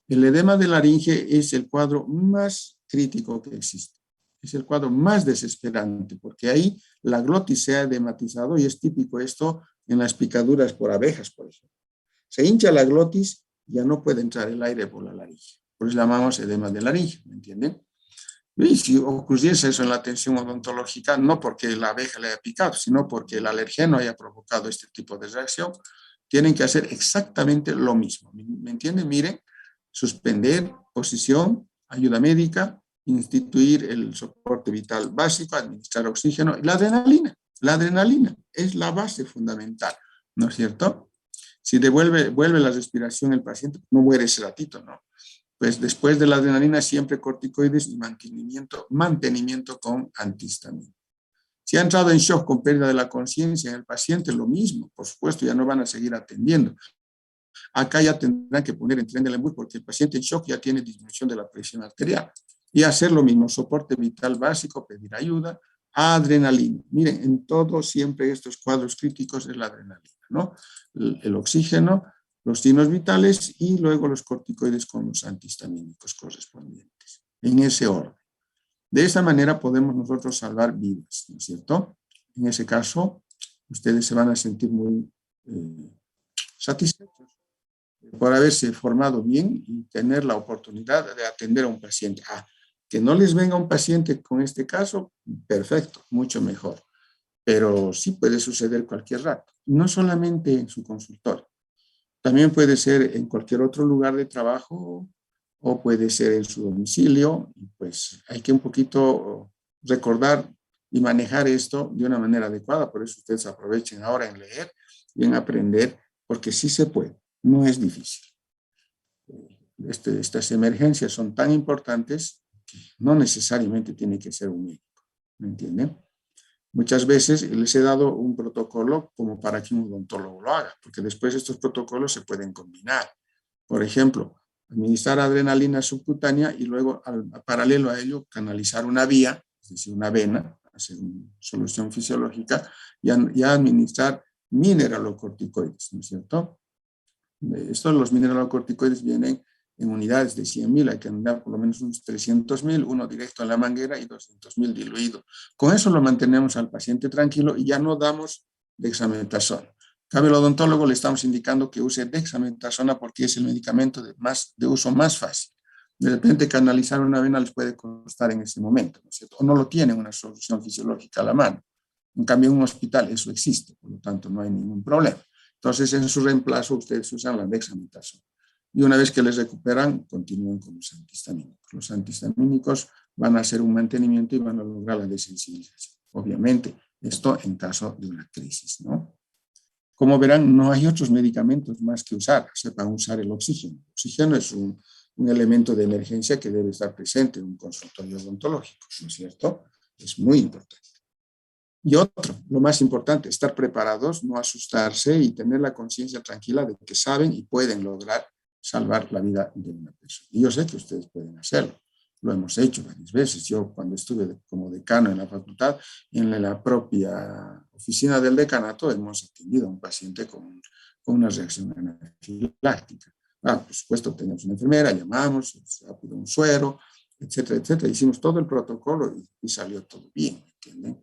El edema de laringe es el cuadro más crítico que existe. Es el cuadro más desesperante, porque ahí la glotis se ha edematizado y es típico esto en las picaduras por abejas, por ejemplo. Se hincha la glotis, ya no puede entrar el aire por la laringe. Por eso llamamos edema de laringe, ¿me entienden? Y si ocurriese eso en la atención odontológica, no porque la abeja le haya picado, sino porque el alergeno haya provocado este tipo de reacción, tienen que hacer exactamente lo mismo. ¿Me entienden? Miren, suspender posición, ayuda médica, instituir el soporte vital básico, administrar oxígeno y la adrenalina. La adrenalina es la base fundamental, ¿no es cierto? Si vuelve la respiración el paciente, no muere ese ratito, ¿no? Pues después de la adrenalina siempre corticoides y mantenimiento con antihistamínico. Si ha entrado en shock con pérdida de la conciencia en el paciente, lo mismo, por supuesto, ya no van a seguir atendiendo. Acá ya tendrán que poner en tren del embus porque el paciente en shock ya tiene disminución de la presión arterial. Y hacer lo mismo, soporte vital básico, pedir ayuda, adrenalina. Miren, en todo siempre estos cuadros críticos es la adrenalina, ¿no? El oxígeno, los signos vitales y luego los corticoides con los antihistamínicos correspondientes, en ese orden. De esta manera podemos nosotros salvar vidas, ¿no es cierto? En ese caso, ustedes se van a sentir muy satisfechos por haberse formado bien y tener la oportunidad de atender a un paciente. Que no les venga un paciente con este caso, perfecto, mucho mejor. Pero sí puede suceder cualquier rato, no solamente en su consultorio. También puede ser en cualquier otro lugar de trabajo o puede ser en su domicilio. Pues hay que un poquito recordar y manejar esto de una manera adecuada. Por eso ustedes aprovechen ahora en leer y en aprender, porque sí se puede, no es difícil. Estas emergencias son tan importantes que no necesariamente tiene que ser un médico, ¿me entienden? Muchas veces les he dado un protocolo como para que un odontólogo lo haga, porque después estos protocolos se pueden combinar. Por ejemplo, administrar adrenalina subcutánea y luego, paralelo a ello, canalizar una vía, es decir, una vena, hacer una solución fisiológica y administrar mineralocorticoides, ¿no es cierto? Los mineralocorticoides vienen en unidades de 100.000, hay que andar por lo menos unos 300.000, uno directo en la manguera y 200.000 diluido. Con eso lo mantenemos al paciente tranquilo y ya no damos dexametasona. Cabe al odontólogo le estamos indicando que use dexametasona porque es el medicamento de uso más fácil. De repente canalizar una vena les puede costar en ese momento, ¿no es cierto? O no lo tienen una solución fisiológica a la mano. En cambio, en un hospital eso existe, por lo tanto no hay ningún problema. Entonces, en su reemplazo, ustedes usan la dexametasona. Y una vez que les recuperan, continúan con los antihistamínicos. Los antihistamínicos van a hacer un mantenimiento y van a lograr la desensibilización. Obviamente, esto en caso de una crisis, ¿no? Como verán, no hay otros medicamentos más que usar. Sepan usar el oxígeno. El oxígeno es un elemento de emergencia que debe estar presente en un consultorio odontológico, ¿no es cierto? Es muy importante. Y otro, lo más importante, estar preparados, no asustarse y tener la conciencia tranquila de que saben y pueden lograr salvar la vida de una persona. Y yo sé que ustedes pueden hacerlo. Lo hemos hecho varias veces. Yo cuando estuve como decano en la facultad, en la propia oficina del decanato, hemos atendido a un paciente con una reacción anafiláctica. Por supuesto, tenemos una enfermera, llamamos, rápido un suero, etcétera, etcétera. Hicimos todo el protocolo y salió todo bien, ¿me entienden?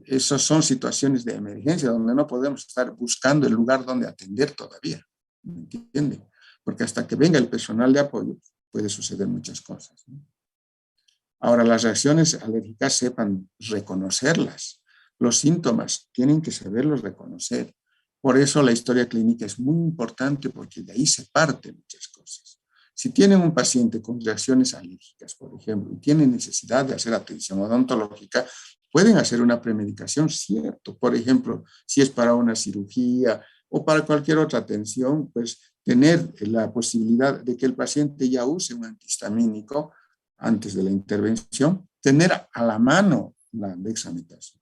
Esas son situaciones de emergencia donde no podemos estar buscando el lugar donde atender todavía, ¿me entienden? Porque hasta que venga el personal de apoyo puede suceder muchas cosas, ¿no? Ahora, las reacciones alérgicas sepan reconocerlas. Los síntomas tienen que saberlos reconocer. Por eso la historia clínica es muy importante porque de ahí se parten muchas cosas. Si tienen un paciente con reacciones alérgicas, por ejemplo, y tienen necesidad de hacer atención odontológica, pueden hacer una premedicación, cierto. Por ejemplo, si es para una cirugía o para cualquier otra atención, pues tener la posibilidad de que el paciente ya use un antihistamínico antes de la intervención, tener a la mano la dexametasona.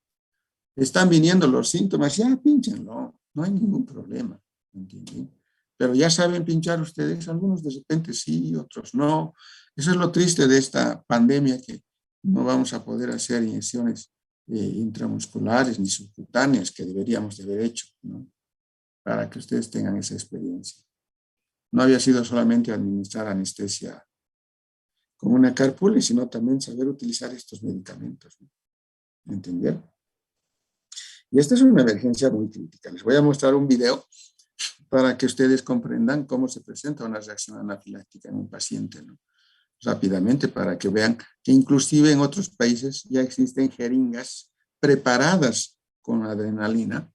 Están viniendo los síntomas, ya pínchenlo, no hay ningún problema, ¿entienden? Pero ya saben pinchar ustedes, algunos de repente sí, otros no. Eso es lo triste de esta pandemia, que no vamos a poder hacer inyecciones intramusculares ni subcutáneas que deberíamos de haber hecho, ¿no? Para que ustedes tengan esa experiencia. No había sido solamente administrar anestesia con una carpula, sino también saber utilizar estos medicamentos, ¿no? ¿Entendieron? Y esta es una emergencia muy crítica. Les voy a mostrar un video para que ustedes comprendan cómo se presenta una reacción anafiláctica en un paciente, ¿no? Rápidamente, para que vean que inclusive en otros países ya existen jeringas preparadas con adrenalina,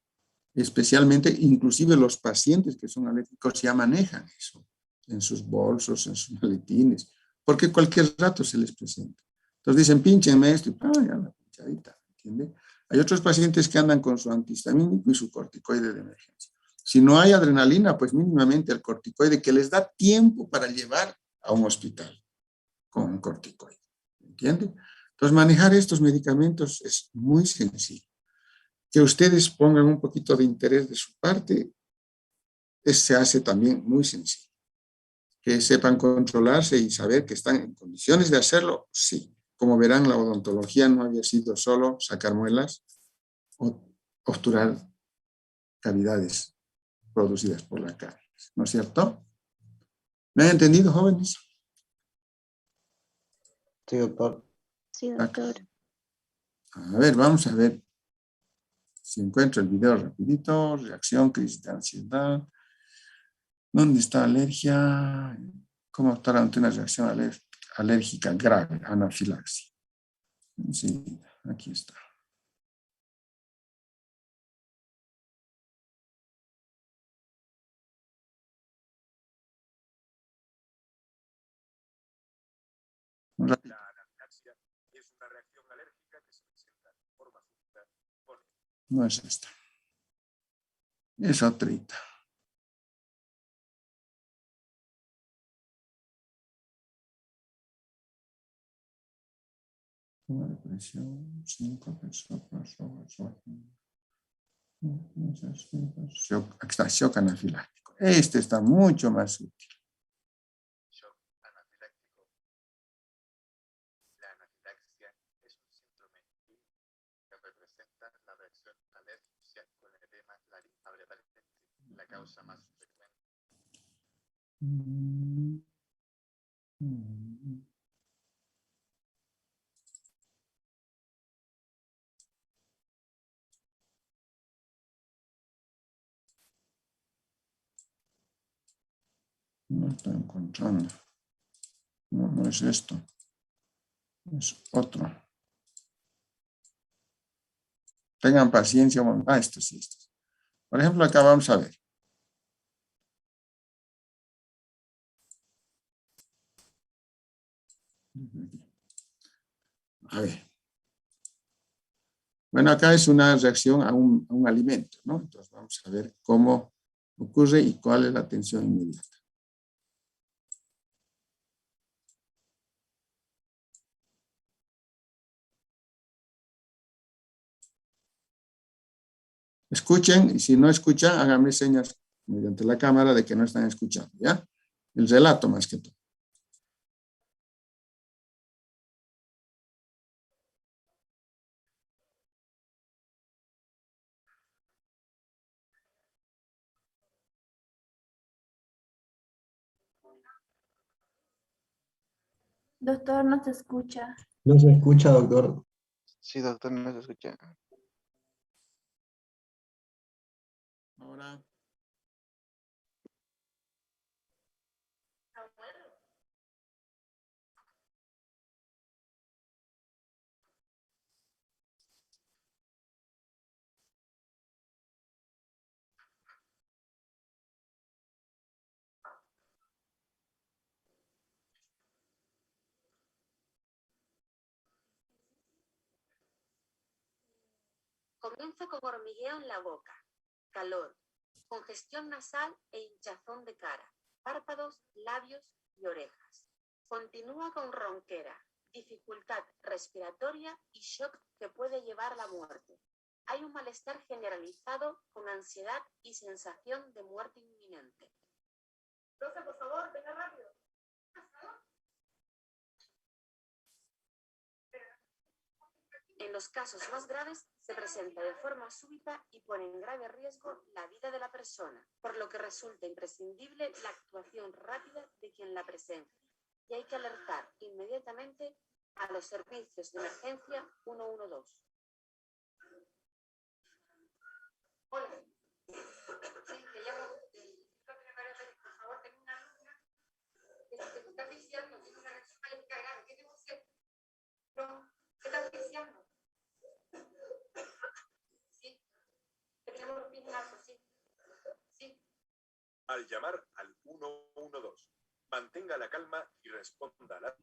especialmente inclusive los pacientes que son alérgicos ya manejan eso en sus bolsos, en sus maletines, porque cualquier rato se les presenta. Entonces dicen, pínchenme esto, y ya la pinchadita, ¿entiende? Hay otros pacientes que andan con su antihistamínico y su corticoide de emergencia. Si no hay adrenalina, pues mínimamente el corticoide que les da tiempo para llevar a un hospital con un corticoide, ¿entiende? Entonces manejar estos medicamentos es muy sencillo. Que ustedes pongan un poquito de interés de su parte, se hace también muy sencillo. Que sepan controlarse y saber que están en condiciones de hacerlo, sí. Como verán, la odontología no había sido solo sacar muelas o obturar cavidades producidas por la caries, ¿no es cierto? ¿Me han entendido, jóvenes? Sí, doctor. Sí, doctor. A ver, vamos a ver si encuentro el video rapidito. Reacción, crisis de ansiedad. ¿Dónde está alergia? ¿Cómo actuar ante una reacción alérgica grave, anafilaxia? Sí, aquí está. Rápido. La anafilaxia es una reacción alérgica que se presenta de forma súbita con... No es esta. Es otrita. Toma de presión, 5 personas. Aquí está, shock anafiláctico. Este está mucho más útil. Shock anafiláctico. La anafilaxia es un síndrome que representa la reacción alérgica con edema laringoprevalente, la causa más frecuente. No estoy encontrando. No, no es esto. Es otro. Tengan paciencia. Esto sí, esto. Por ejemplo, acá vamos a ver. A ver. Bueno, acá es una reacción a un alimento, ¿no? Entonces vamos a ver cómo ocurre y cuál es la atención inmediata. Escuchen y si no escuchan, háganme señas mediante la cámara de que no están escuchando, ¿ya? El relato más que todo. Doctor, no se escucha. No se escucha, doctor. Sí, doctor, no se escucha. Ahora. Comienza con hormigueo en la boca, calor, congestión nasal e hinchazón de cara, párpados, labios y orejas. Continúa con ronquera, dificultad respiratoria y shock que puede llevar a la muerte. Hay un malestar generalizado con ansiedad y sensación de muerte inminente. Rosa, por favor, venga rápido. En los casos más graves, se presenta de forma súbita y pone en grave riesgo la vida de la persona, por lo que resulta imprescindible la actuación rápida de quien la presencia, y hay que alertar inmediatamente a los servicios de emergencia 112. Hola. Sí, te llamo. Por favor, tengo una alumna que se está asfixiando, tiene una reacción alérgica grave. ¿Qué debo hacer? No, ¿qué está asfixiando? Sí. Tenemos los pies en alto, sí. Sí. Al llamar al 112, mantenga la calma y responda a las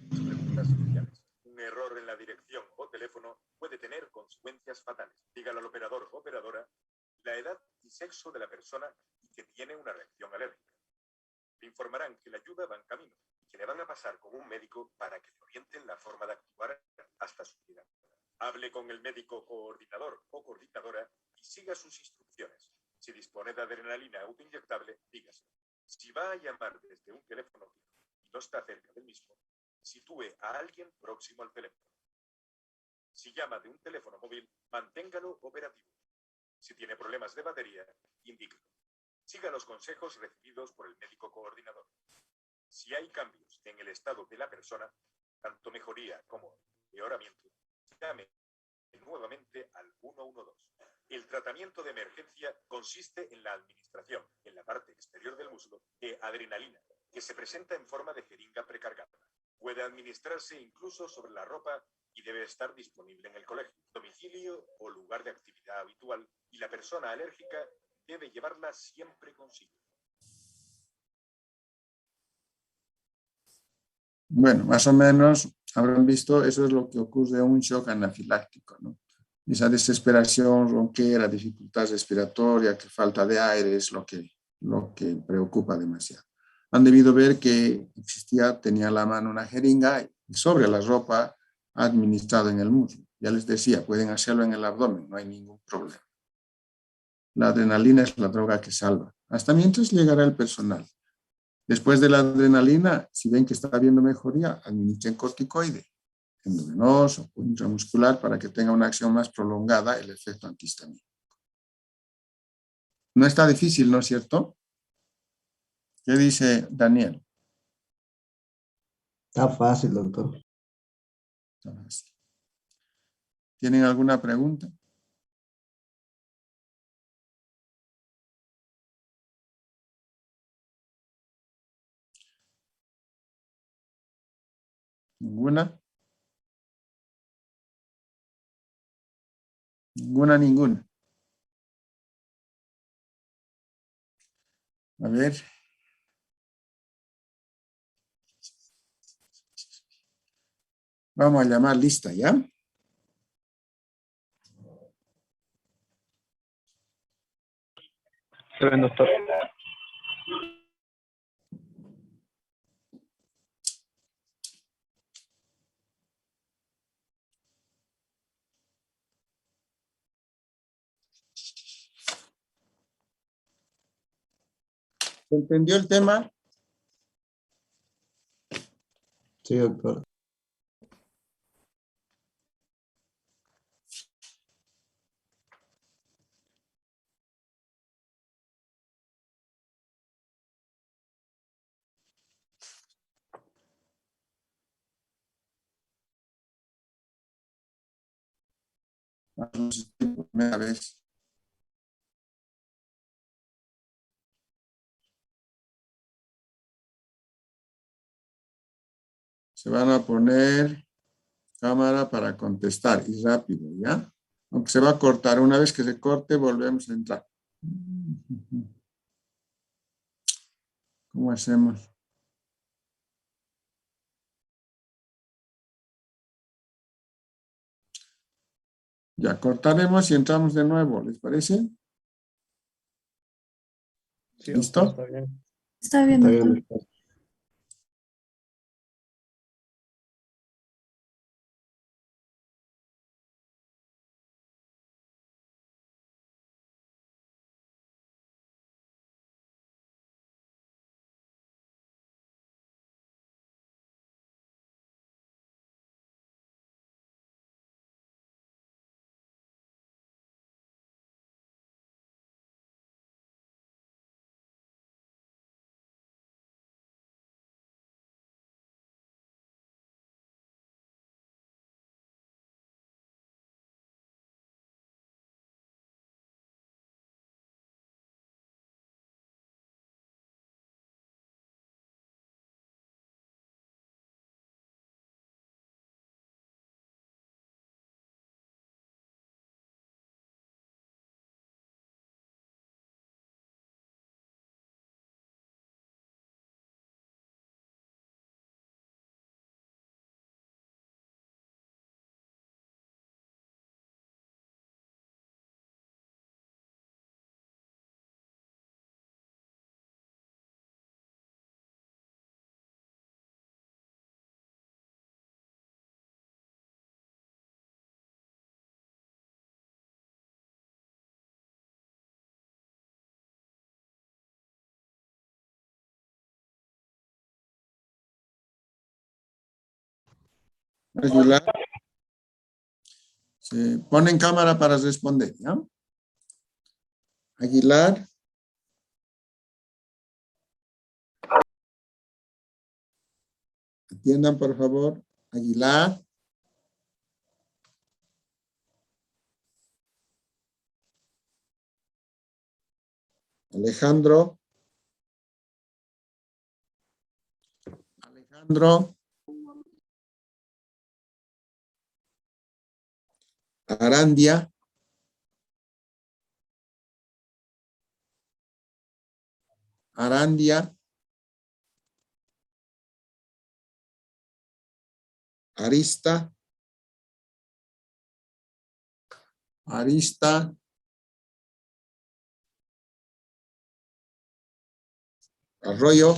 preguntas iniciales. Un error en la dirección o teléfono puede tener consecuencias fatales. Dígale al operador o operadora la edad y sexo de la persona y que tiene una reacción alérgica. Le informarán que la ayuda va en camino y que le van a pasar con un médico para que le orienten la forma de actuar hasta su llegada. Hable con el médico coordinador o coordinadora y siga sus instrucciones. Si dispone de adrenalina autoinyectable, dígase. Si va a llamar desde un teléfono fijo y no está cerca del mismo, sitúe a alguien próximo al teléfono. Si llama de un teléfono móvil, manténgalo operativo. Si tiene problemas de batería, indíquelo. Siga los consejos recibidos por el médico coordinador. Si hay cambios en el estado de la persona, tanto mejoría como empeoramiento, llame nuevamente al 112. El tratamiento de emergencia consiste en la administración, en la parte exterior del muslo, de adrenalina, que se presenta en forma de jeringa precargada. Puede administrarse incluso sobre la ropa y debe estar disponible en el colegio, domicilio o lugar de actividad habitual, y la persona alérgica debe llevarla siempre consigo. Bueno, más o menos habrán visto, eso es lo que ocurre en un shock anafiláctico, ¿no? Esa desesperación, ronquera, dificultad respiratoria, que falta de aire es lo que preocupa demasiado. Han debido ver que tenía a la mano una jeringa y sobre la ropa administrado en el muslo. Ya les decía, pueden hacerlo en el abdomen, no hay ningún problema. La adrenalina es la droga que salva. Hasta mientras llegará el personal. Después de la adrenalina, si ven que está habiendo mejoría, administren corticoide endovenoso o intramuscular para que tenga una acción más prolongada el efecto antihistamínico. No está difícil, ¿no es cierto? ¿Qué dice Daniel? Está fácil, doctor. Está fácil. ¿Tienen alguna pregunta? ¿Ninguna? Ninguna. A ver. Vamos a llamar lista, ¿ya? Está bien, doctor. ¿Se entendió el tema? Sí, doctor. Vamos, por primera vez. Se van a poner cámara para contestar y rápido, ¿ya? Aunque se va a cortar. Una vez que se corte, volvemos a entrar. ¿Cómo hacemos? Ya cortaremos y entramos de nuevo, ¿les parece? Sí, ¿Listo? doctor, está bien. Está bien, Está doctor. bien, doctor. Aguilar. Se pone en cámara para responder, ¿ya? Aguilar. Atiendan, por favor. Aguilar. Alejandro. Alejandro. Arandia. Arandia. Arista. Arista. Arroyo.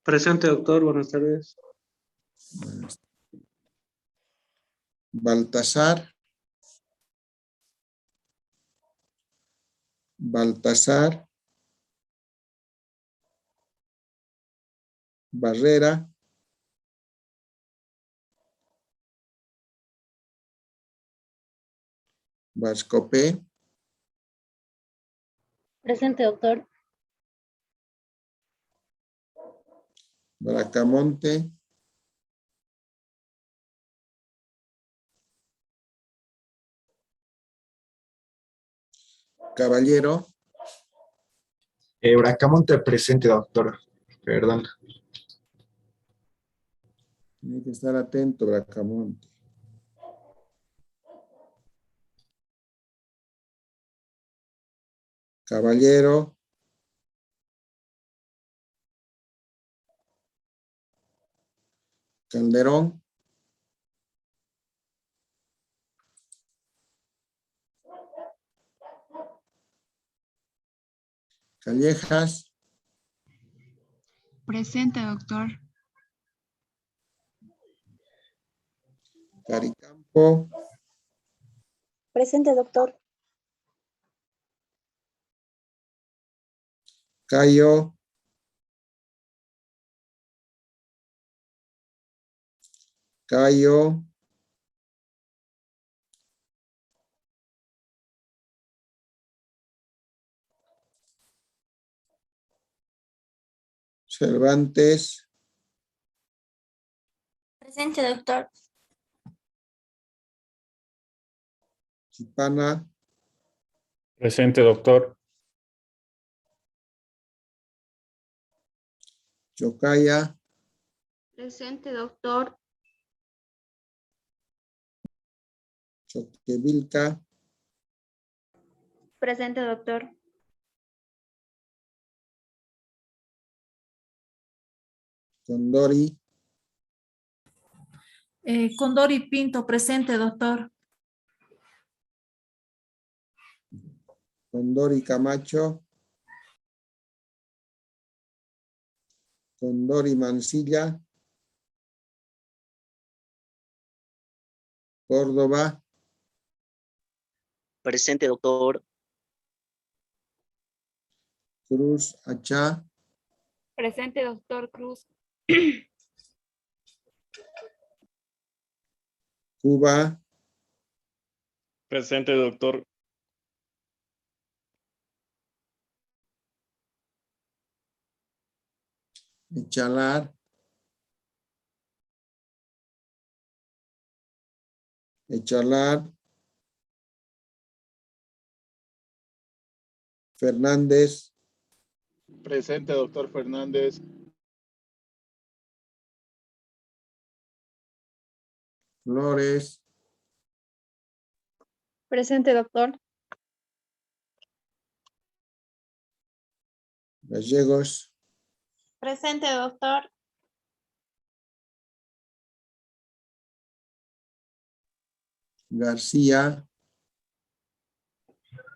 Presente, doctor. Buenas tardes. Baltasar. Baltasar. Barrera. Vascope. Presente, doctor. Bracamonte. Caballero. Bracamonte presente, doctor. Perdón. Tiene que estar atento, Bracamonte. Caballero. Calderón. Callejas. Presente, doctor. Caricampo. Presente, doctor. Cayo. Cayo. Cervantes. Presente, doctor. Chipana. Presente, doctor. Chocaya. Presente, doctor. Choquevilca. Presente, doctor. Condori. Condori Pinto, presente, doctor. Condori Camacho. Condori Mansilla. Córdoba. Presente, doctor. Cruz Achá. Presente, doctor Cruz. Cuba. Presente, doctor. Echalar. Echalar. Fernández. Presente, doctor Fernández. Flores. Presente, doctor. Gallegos. Presente, doctor. García.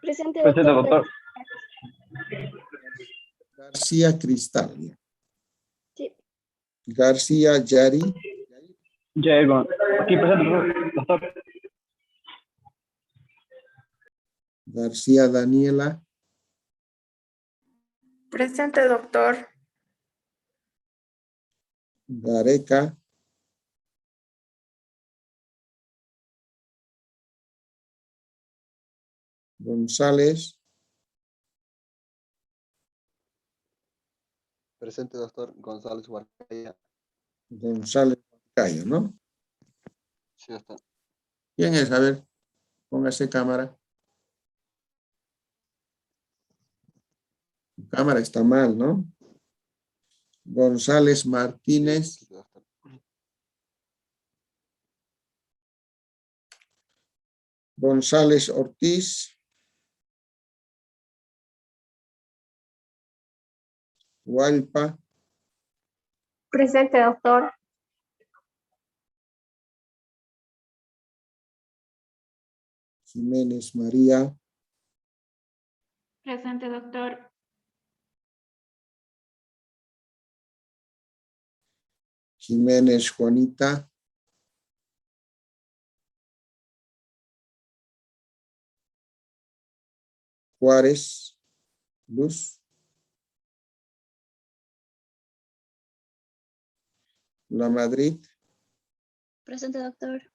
Presente, Presente, doctor. doctor. García Cristal. Sí. García Yari. Diego. Aquí presente, doctor. García Daniela. Presente, doctor. Gareca. González. Presente, doctor González Huarcaya. González Cayo, ¿no? Sí, doctor. ¿Quién es? A ver, póngase cámara. Su cámara está mal, ¿no? González Martínez. Sí, doctor. González Ortiz. Hualpa. Presente, doctor. Jiménez María. Presente, doctor. Jiménez Juanita. Juárez Luz. La Madrid. Presente, doctor.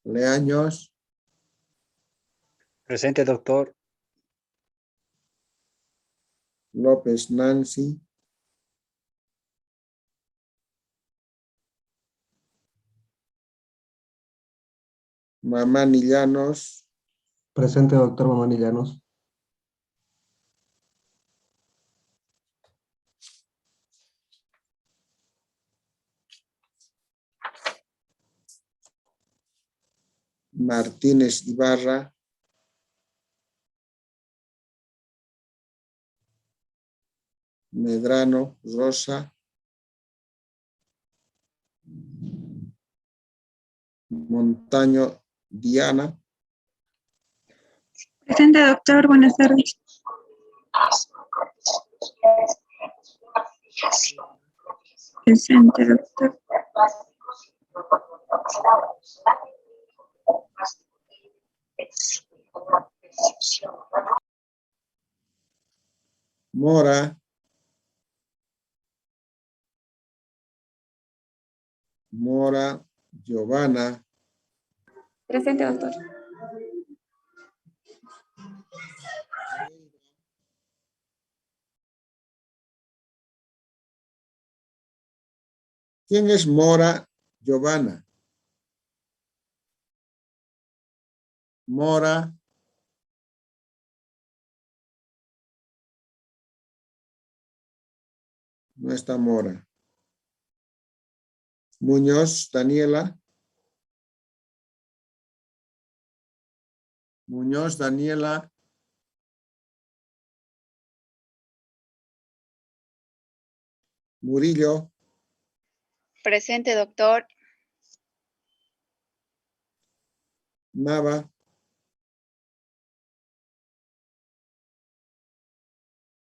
Leaños. Presente, doctor. López Nancy. Mamani Llanos. Presente, doctor Mamani Llanos. Martínez Ibarra. Medrano Rosa. Montaño Diana. Presente, doctor. Buenas tardes. Presente, doctor. Mora. Mora Giovanna. Presente, doctor. ¿Quién es Mora Giovanna? Mora. No está Mora. Muñoz Daniela. Muñoz Daniela. Murillo. Presente, doctor. Nava.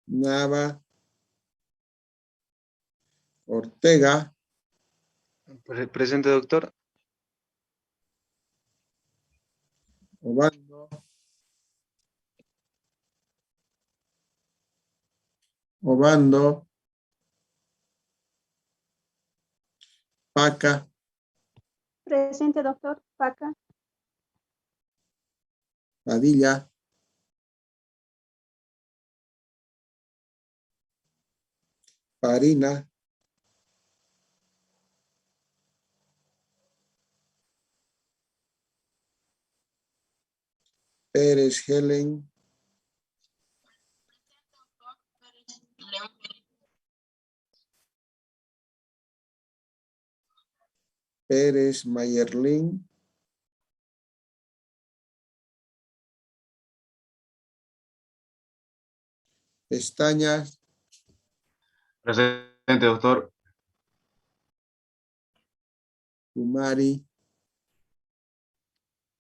Nava. Ortega. Presente, doctor. Obando. Obando. Paca. Presente, doctor. Paca. Padilla. Parina. Pérez Helen. Pérez Mayerlin. Pestañas. Presente, doctor. Kumari.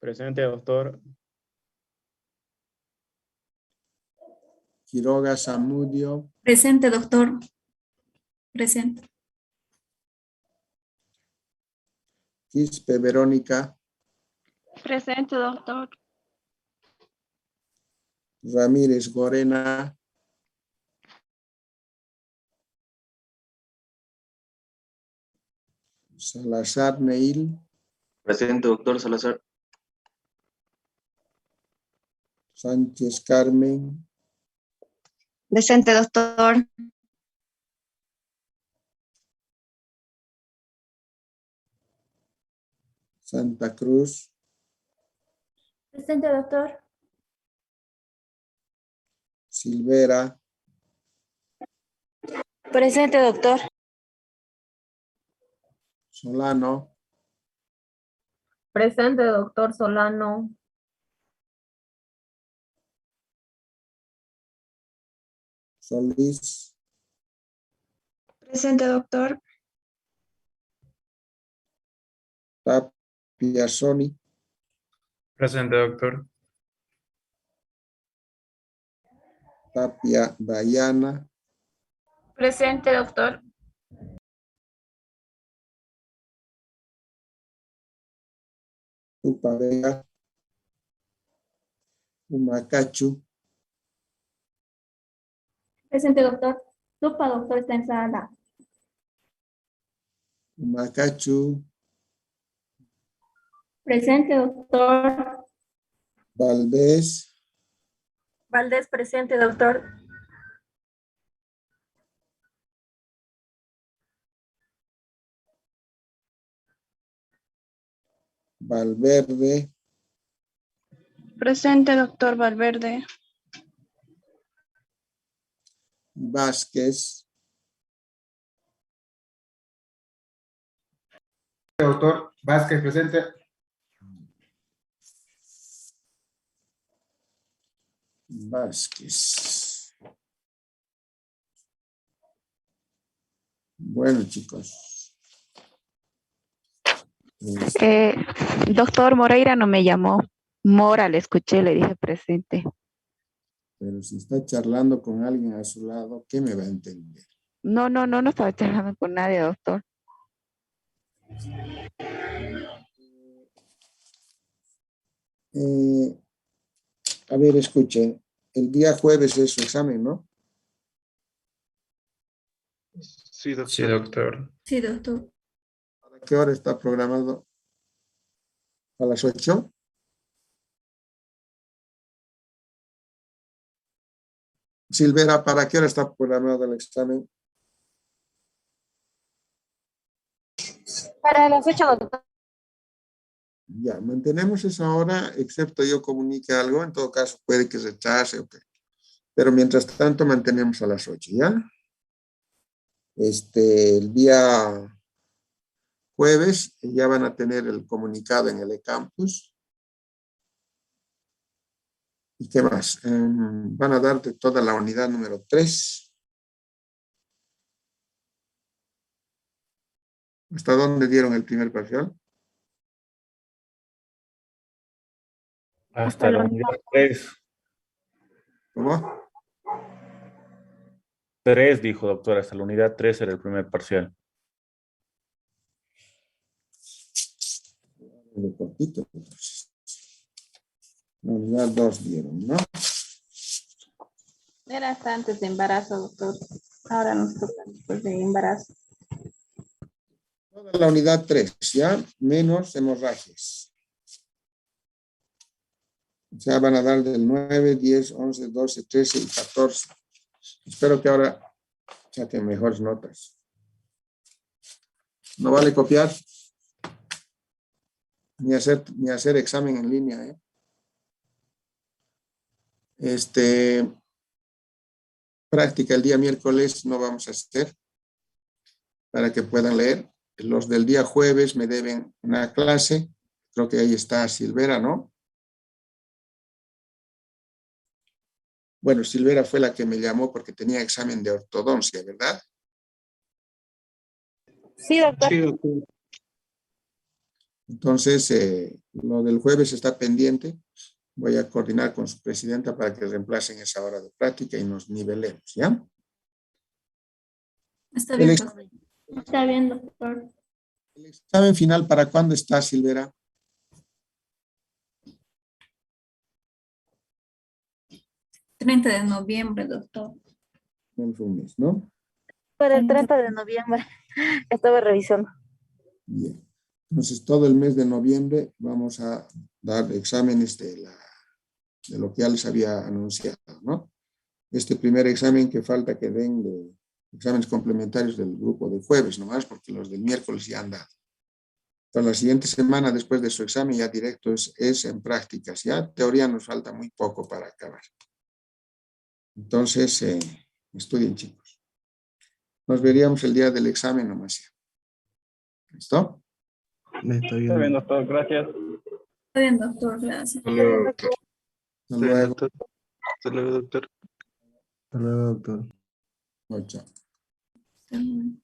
Presente, doctor. Quiroga Zamudio. Presente, doctor. Presente. Quispe Verónica. Presente, doctor. Ramírez Gorena. Salazar Neil. Presente, doctor Salazar. Sánchez Carmen. Presente, doctor. Santa Cruz. Presente, doctor. Silvera. Presente, doctor. Solano. Presente, doctor Solano. Solís. Presente, doctor. Tapia Sony. Presente, doctor. Tapia Dayana. Presente, doctor. Tupa Vega. Humacachu. Presente, doctor. Tupa, doctor, está en sala. Humacachu. Presente, doctor. Valdés. Valdés, presente, doctor. Valverde. Presente, doctor Valverde. Vázquez. Doctor Vázquez, presente. Vázquez. Bueno, chicos. Doctor Moreira no me llamó. Mora, le escuché, le dije presente. Pero si está charlando con alguien a su lado, ¿qué me va a entender? No estaba charlando con nadie, doctor. A ver, escuchen. El día jueves es su examen, ¿no? Sí, doctor. Sí, doctor. Sí, doctor. ¿A qué hora está programado? ¿A las 8? Silvera, ¿para qué hora está programado el examen? Para las 8, doctor. Ya, mantenemos esa hora, excepto yo comunique algo, en todo caso puede que rechace, ok. Pero mientras tanto mantenemos a las 8, ¿ya? El día jueves ya van a tener el comunicado en el eCampus. ¿Y qué más? Van a dar de toda la unidad número 3. ¿Hasta dónde dieron el primer parcial? Hasta la unidad 3. ¿Cómo? 3, dijo doctor. Hasta la unidad 3 era el primer parcial. De cortito, entonces. La unidad 2 dieron, ¿no? Era hasta antes de embarazo, doctor. Ahora nos toca después de embarazo. Toda la unidad 3, ¿ya? Menos hemorragias. O sea, van a dar del 9, 10, 11, 12, 13 y 14. Espero que ahora saquen mejores notas. No vale copiar ni hacer examen en línea, ¿eh? Práctica el día miércoles no vamos a hacer para que puedan leer. Los del día jueves me deben una clase. Creo que ahí está Silvera, ¿no? Bueno, Silvera fue la que me llamó porque tenía examen de ortodoncia, ¿verdad? Sí, doctor. Sí, doctor. Entonces, lo del jueves está pendiente. Voy a coordinar con su presidenta para que reemplacen esa hora de práctica y nos nivelemos, ¿ya? Está El bien, ex- doctor. Está bien, doctor. ¿El examen final para cuándo está, Silvera? 30 de noviembre, doctor. Tenemos un mes, ¿no? Para el 30 de noviembre. Estaba revisando. Bien. Entonces, todo el mes de noviembre vamos a dar exámenes de lo que ya les había anunciado, ¿no? Este primer examen que falta que den de exámenes complementarios del grupo de jueves nomás, porque los del miércoles ya han dado. Entonces, la siguiente semana después de su examen ya directo es en prácticas. Ya teoría nos falta muy poco para acabar. Entonces, estudien, chicos. Nos veríamos el día del examen nomás. ¿Listo? Está Está bien, bien. doctor. Gracias. Está bien, doctor. Gracias. Hasta Está bien, luego. doctor. Hasta luego, doctor. Hasta luego, doctor. Chao. Está bien.